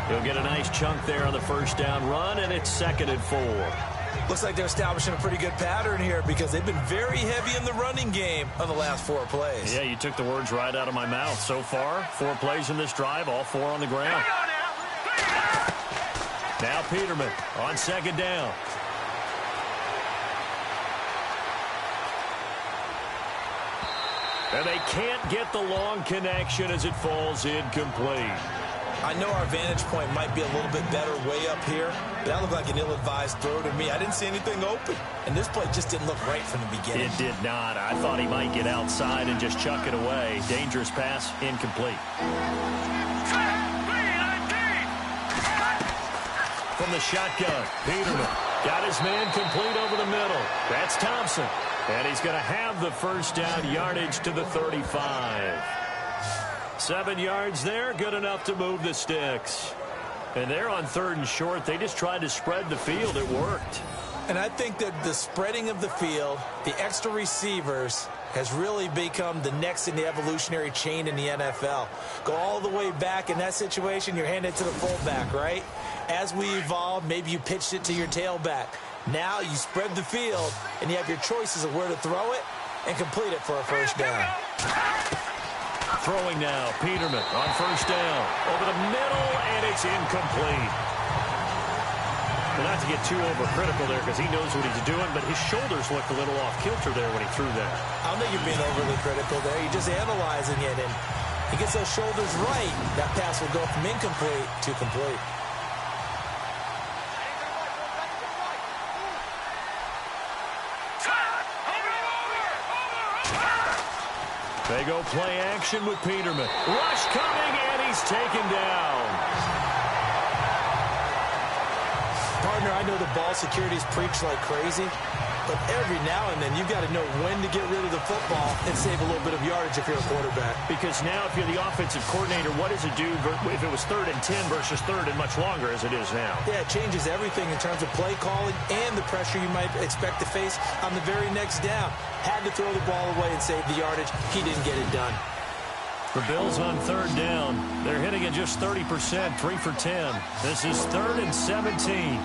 He'll get a nice chunk there on the first down run, and it's 2nd and 4. Looks like they're establishing a pretty good pattern here because they've been very heavy in the running game on the last 4 plays. Yeah, you took the words right out of my mouth. So far, 4 plays in this drive, all 4 on the ground. Now Peterman on 2nd down. And they can't get the long connection as it falls incomplete. I know our vantage point might be a little bit better way up here, but that looked like an ill-advised throw to me. I didn't see anything open, and this play just didn't look right from the beginning. It did not. I thought he might get outside and just chuck it away. Dangerous pass, incomplete. From the shotgun, Peterman got his man complete over the middle. That's Thompson. And he's going to have the first down yardage to the 35. 7 yards there, good enough to move the sticks. And they're on 3rd and short. They just tried to spread the field. It worked. And I think that the spreading of the field, the extra receivers, has really become the next in the evolutionary chain in the NFL. Go all the way back in that situation, you're handing it to the fullback, right? As we evolved, maybe you pitched it to your tailback. Now you spread the field, and you have your choices of where to throw it and complete it for a first down. Throwing now, Peterman on first down. Over the middle, and it's incomplete. Well, not to get too overcritical there because he knows what he's doing, but his shoulders looked a little off kilter there when he threw that. I don't think you're being overly critical there. You're just analyzing it, and he gets those shoulders right. That pass will go from incomplete to complete. They go play action with Peterman. Rush coming, and he's taken down. Partner, I know the ball security's preached like crazy, but every now and then you've got to know when to get rid of the football and save a little bit of yardage if you're a quarterback. Because now if you're the offensive coordinator, what does it do if it was 3rd and 10 versus 3rd and much longer as it is now? Yeah, it changes everything in terms of play calling and the pressure you might expect to face on the very next down. Had to throw the ball away and save the yardage. He didn't get it done. The Bills on 3rd down. They're hitting at just 30%, 3 for 10. This is 3rd and 17.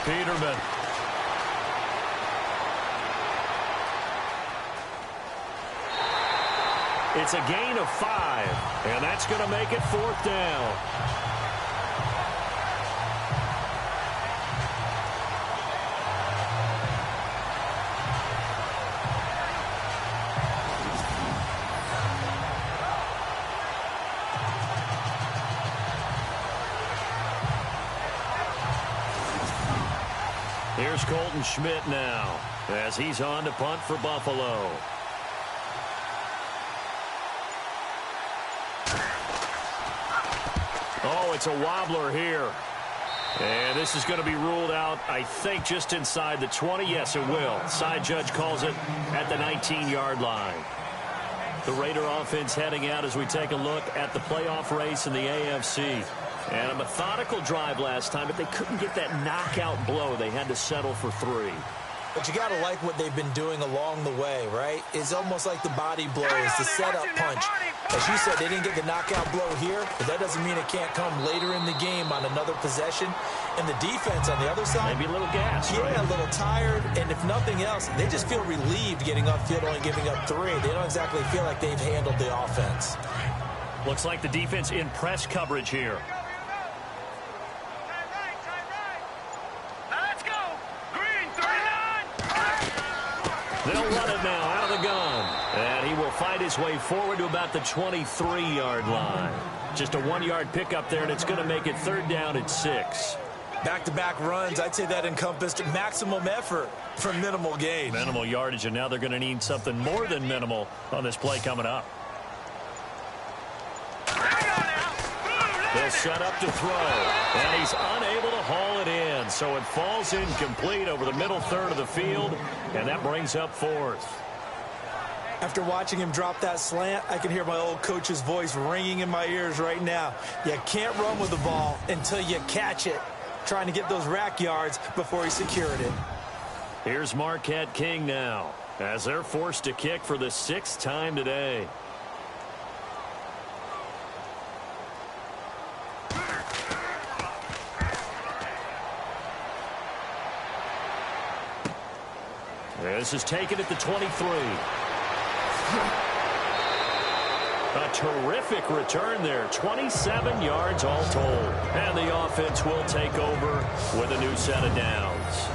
Peterman. It's a gain of 5, and that's going to make it 4th down. Here's Colton Schmidt now as he's on to punt for Buffalo. Oh, it's a wobbler here. And this is going to be ruled out, I think, just inside the 20. Yes, it will. Side judge calls it at the 19-yard line. The Raider offense heading out as we take a look at the playoff race in the AFC. And a methodical drive last time, but they couldn't get that knockout blow. They had to settle for 3. But you got to like what they've been doing along the way, right? It's almost like the body blows, the setup punch. As you said, they didn't get the knockout blow here, but that doesn't mean it can't come later in the game on another possession. And the defense on the other side, maybe a little gas, yeah, right? A little tired. And if nothing else, they just feel relieved getting upfield, only giving up 3. They don't exactly feel like they've handled the offense. Looks like the defense in press coverage here. They'll run it now out of the gun. And he will fight his way forward to about the 23-yard line. Just a 1-yard pickup there, and it's going to make it 3rd down at 6. Back-to-back runs, I'd say that encompassed maximum effort for minimal gain. Minimal yardage, and now they're going to need something more than minimal on this play coming up. They'll set up to throw, and he's unable to haul it in. So it falls incomplete over the middle third of the field, and that brings up 4th. After watching him drop that slant, I can hear my old coach's voice ringing in my ears right now. You can't run with the ball until you catch it. Trying to get those rack yards before he secured it. Here's Marquette King now, as they're forced to kick for the 6th time today. This is taken at the 23. A terrific return there. 27 yards all told. And the offense will take over with a new set of downs.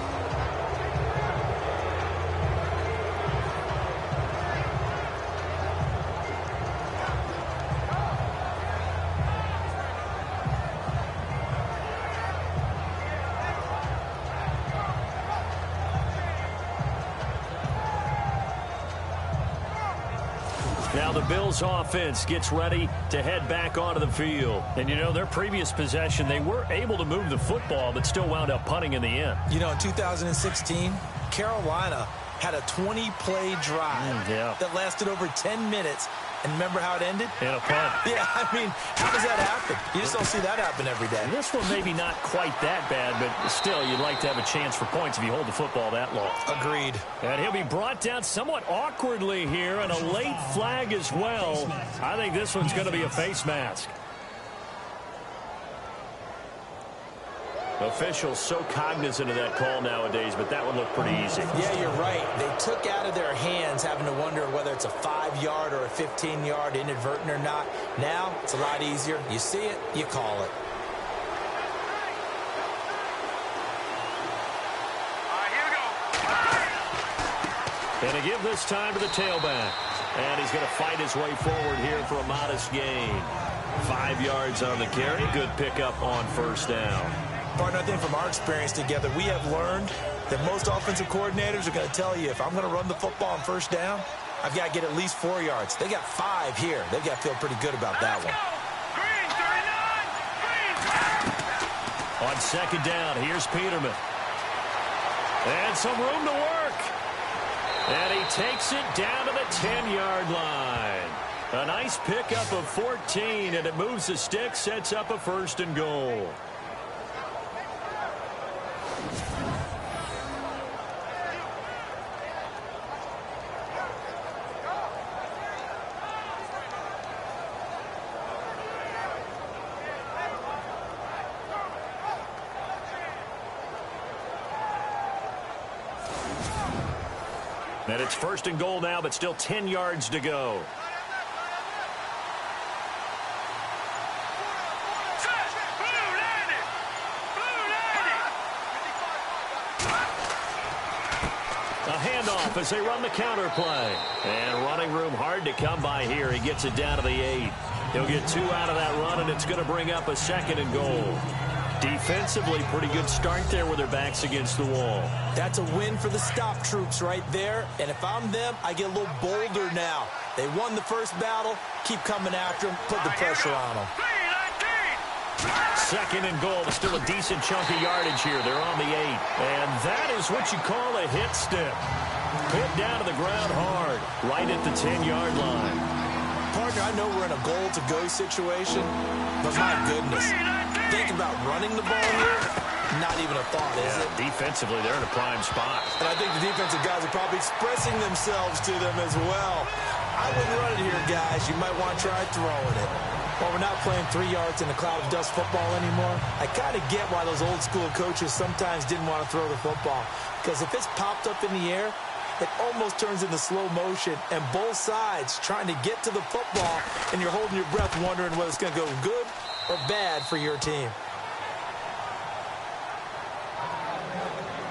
Now the Bills offense gets ready to head back onto the field. And, you know, their previous possession, they were able to move the football, but still wound up punting in the end. You know, in 2016, Carolina had a 20-play drive that lasted over 10 minutes. And remember how it ended? In a punt. Yeah, I mean, how does that happen? You just don't see that happen every day. And this one maybe not quite that bad, but still, you'd like to have a chance for points if you hold the football that long. Agreed. And he'll be brought down somewhat awkwardly here, and a late flag as well. I think this one's going to be a face mask. Officials so cognizant of that call nowadays, but that one looked pretty easy. Yeah, you're right. They took out of their hands having to wonder whether it's a 5-yard or a 15-yard inadvertent or not. Now, it's a lot easier. You see it, you call it. All right, here we go. And to give this time to the tailback. And he's going to fight his way forward here for a modest gain. 5 yards on the carry. Good pickup on 1st down. Partner, I think from our experience together, we have learned that most offensive coordinators are going to tell you, if I'm going to run the football on 1st down, I've got to get at least 4 yards. They got 5 here. They've got to feel pretty good about that one. On 2nd down, here's Peterman. And some room to work. And he takes it down to the 10-yard line. A nice pickup of 14, and it moves the stick, sets up a 1st and goal. And it's 1st and goal now, but still 10 yards to go. A handoff as they run the counter play. And running room hard to come by here. He gets it down to the 8. He'll get 2 out of that run, and it's going to bring up a 2nd and goal. Defensively, pretty good start there with their backs against the wall. That's a win for the stop troops right there. And if I'm them, I get a little bolder now. They won the first battle. Keep coming after them. Put the pressure on them. Second and goal. Still a decent chunk of yardage here. They're on the 8. And that is what you call a hit step. Put down to the ground hard, right at the 10-yard line. Partner, I know we're in a goal-to-go situation, but my goodness, think about running the ball here, not even a thought, is it? Defensively, they're in a prime spot. And I think the defensive guys are probably expressing themselves to them as well. I wouldn't run it here, guys. You might want to try throwing it. While we're not playing 3 yards in a cloud of dust football anymore, I kind of get why those old-school coaches sometimes didn't want to throw the football. Because if it's popped up in the air, it almost turns into slow motion, and both sides trying to get to the football, and you're holding your breath wondering whether it's going to go good or bad for your team.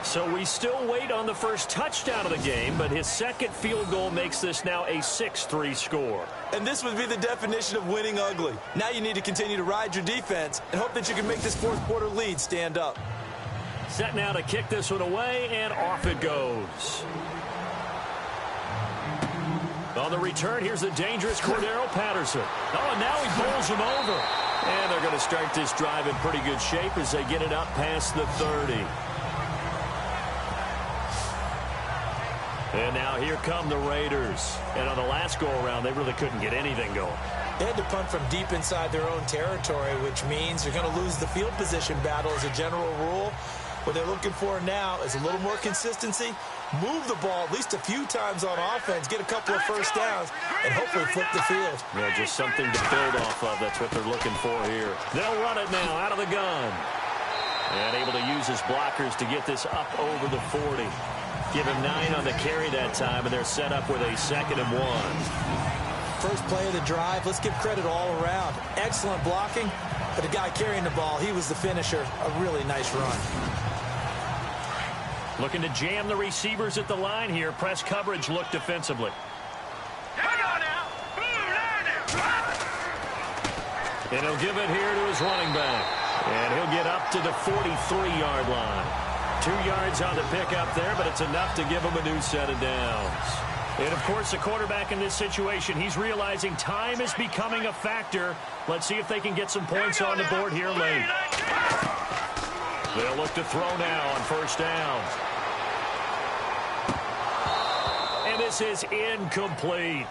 So we still wait on the first touchdown of the game, but his second field goal makes this now a 6-3 score. And this would be the definition of winning ugly. Now you need to continue to ride your defense and hope that you can make this fourth quarter lead stand up. Set now to kick this one away, and off it goes. On the return, here's the dangerous Cordero Patterson. Oh, and now he bowls him over. And they're going to start this drive in pretty good shape as they get it up past the 30. And now here come the Raiders. And on the last go-around, they really couldn't get anything going. They had to punt from deep inside their own territory, which means you're going to lose the field position battle as a general rule. What they're looking for now is a little more consistency, move the ball at least a few times on offense, get a couple of first downs, and hopefully flip the field. Yeah, just something to build off of. That's what they're looking for here. They'll run it now out of the gun. And able to use his blockers to get this up over the 40. Give him 9 on the carry that time, and they're set up with a 2nd and 1. First play of the drive, let's give credit all around. Excellent blocking, but the guy carrying the ball, he was the finisher. A really nice run. Looking to jam the receivers at the line here. Press coverage look defensively. And he'll give it here to his running back. And he'll get up to the 43-yard line. 2 yards on the pickup there, but it's enough to give him a new set of downs. And, of course, the quarterback in this situation, he's realizing time is becoming a factor. Let's see if they can get some points on the board here late. They'll look to throw now on first down. And this is incomplete.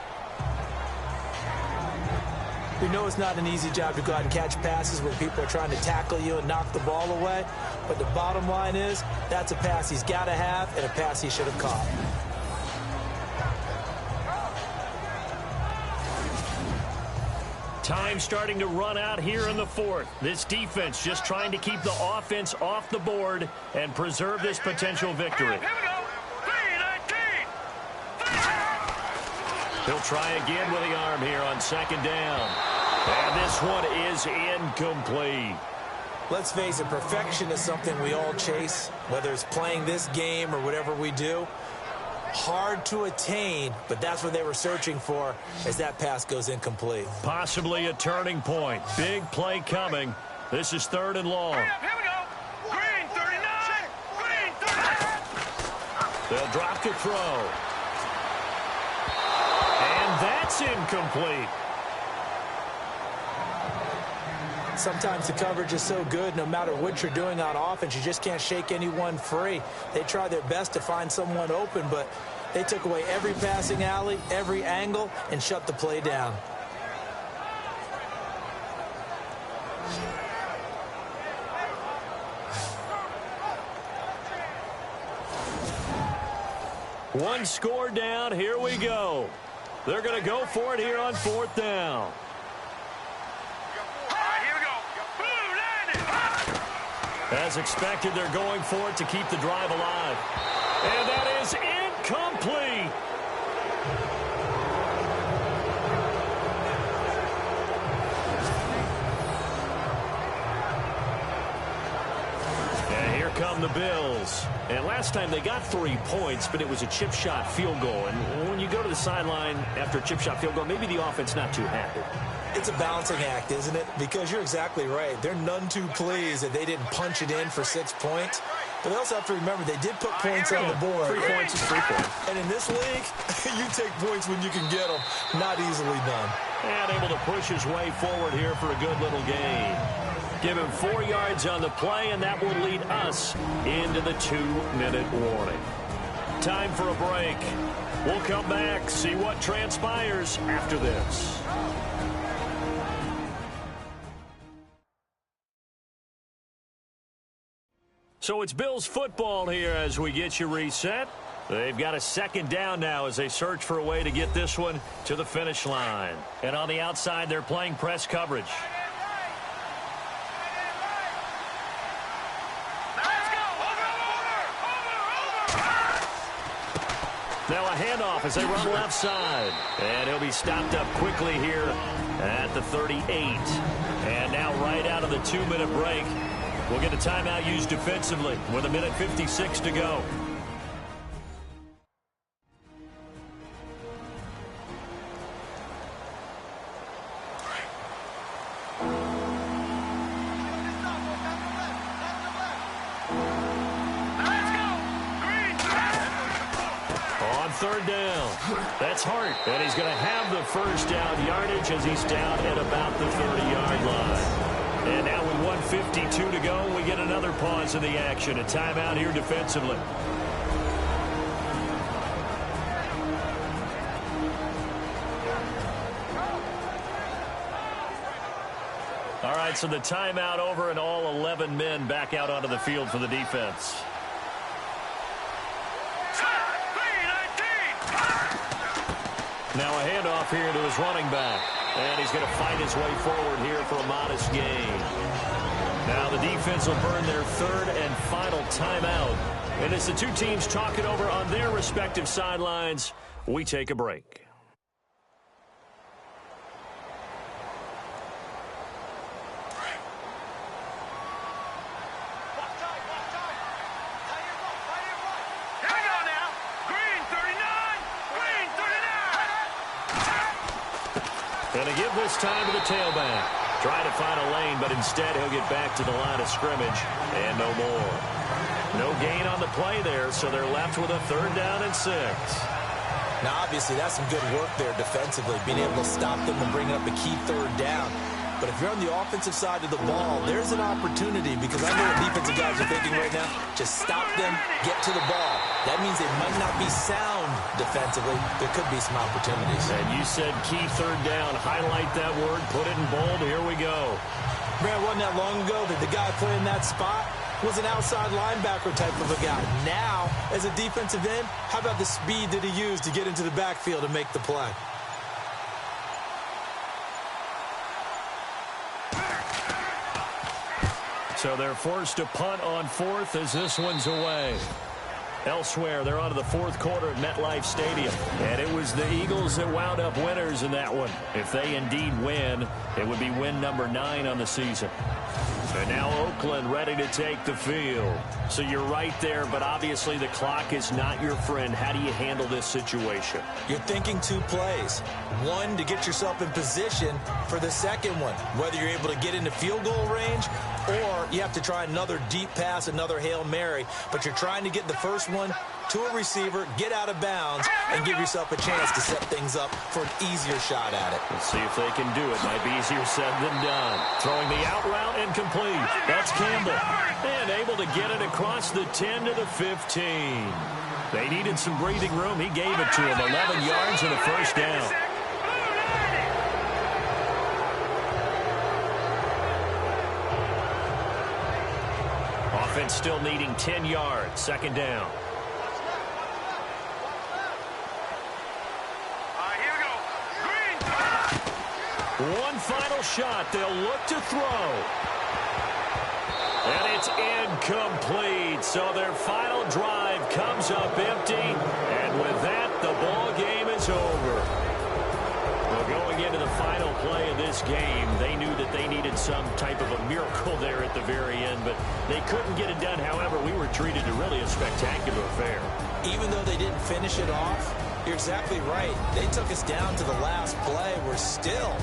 We know it's not an easy job to go out and catch passes when people are trying to tackle you and knock the ball away. But the bottom line is, that's a pass he's got to have and a pass he should have caught. Time starting to run out here in the 4th. This defense just trying to keep the offense off the board and preserve this potential victory. He'll try again with the arm here on 2nd down. And this one is incomplete. Let's face it, perfection is something we all chase, whether it's playing this game or whatever we do. Hard to attain, but that's what they were searching for as that pass goes incomplete. Possibly a turning point. Big play coming. This is 3rd and long. Here we go. Green 39. Green 39. They'll drop to throw. And that's incomplete. Sometimes the coverage is so good, no matter what you're doing on offense, you just can't shake anyone free. They try their best to find someone open, but they took away every passing alley, every angle, and shut the play down. One score down. Here we go. They're going to go for it here on 4th down. As expected, they're going for it to keep the drive alive. And that is incomplete. And here come the Bills. And last time they got 3 points, but it was a chip shot field goal. And when you go to the sideline after a chip shot field goal, maybe the offense not too happy. It's a balancing act, isn't it? Because you're exactly right. They're none too pleased that they didn't punch it in for 6 points. But they also have to remember they did put points on the board. 3 points is 3 points. And in this league, you take points when you can get them. Not easily done. And able to push his way forward here for a good little gain. Give him 4 yards on the play, and that will lead us into the 2-minute warning. Time for a break. We'll come back, see what transpires after this. So it's Bills football here as we get you reset. They've got a second down now as they search for a way to get this one to the finish line. And on the outside, they're playing press coverage. Now a handoff as they run left side. And he'll be stopped up quickly here at the 38. And now right out of the 2-minute break, we'll get a timeout used defensively with 1:56 to go. Third down. That's Hart. And he's going to have the first down yardage as he's down at about the 30-yard line. And now with 1:52 to go, we get another pause in the action. A timeout here defensively. All right, so the timeout over and all 11 men back out onto the field for the defense. Now a handoff here to his running back. And he's going to fight his way forward here for a modest gain. Now the defense will burn their third and final timeout. And as the two teams talk it over on their respective sidelines, we take a break. And to give this time to the tailback. Trying to find a lane, but instead he'll get back to the line of scrimmage and no more. No gain on the play there, so they're left with a 3rd down and 6. Now, obviously, that's some good work there defensively, being able to stop them and bring up a key 3rd down. But if you're on the offensive side of the ball, there's an opportunity because I know what defensive guys are thinking right now. Just stop them, get to the ball. That means they might not be sound defensively. There could be some opportunities. And you said key 3rd down. Highlight that word. Put it in bold. Here we go. Man, wasn't that long ago that the guy playing that spot was an outside linebacker type of a guy. Now, as a defensive end, how about the speed that he used to get into the backfield and make the play? So they're forced to punt on 4th as this one's away. Elsewhere, they're on to the 4th quarter at MetLife Stadium. And it was the Eagles that wound up winners in that one. If they indeed win, it would be win number 9 on the season. And now Oakland ready to take the field. So you're right there, but obviously the clock is not your friend. How do you handle this situation? You're thinking 2 plays. One, to get yourself in position for the second one, whether you're able to get into field goal range or you have to try another deep pass, another Hail Mary. But you're trying to get the first one to a receiver, get out of bounds, and give yourself a chance to set things up for an easier shot at it. Let's see if they can do it. Might be easier said than done. Throwing the out route and complete. That's Campbell. And able to get it across the 10 to the 15. They needed some breathing room. He gave it to him. 11 yards and a first down. Offense still needing 10 yards. 2nd down. One final shot. They'll look to throw. And it's incomplete. So their final drive comes up empty. And with that, the ball game is over. Well, going into the final play of this game, they knew that they needed some type of a miracle there at the very end, but they couldn't get it done. However, we were treated to really a spectacular affair. Even though they didn't finish it off, you're exactly right. They took us down to the last play. We're still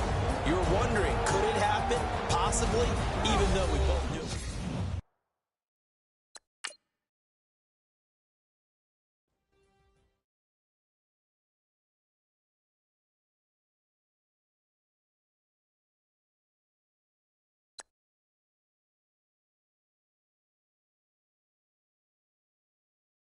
You were wondering, could it happen? Possibly, even though we both knew.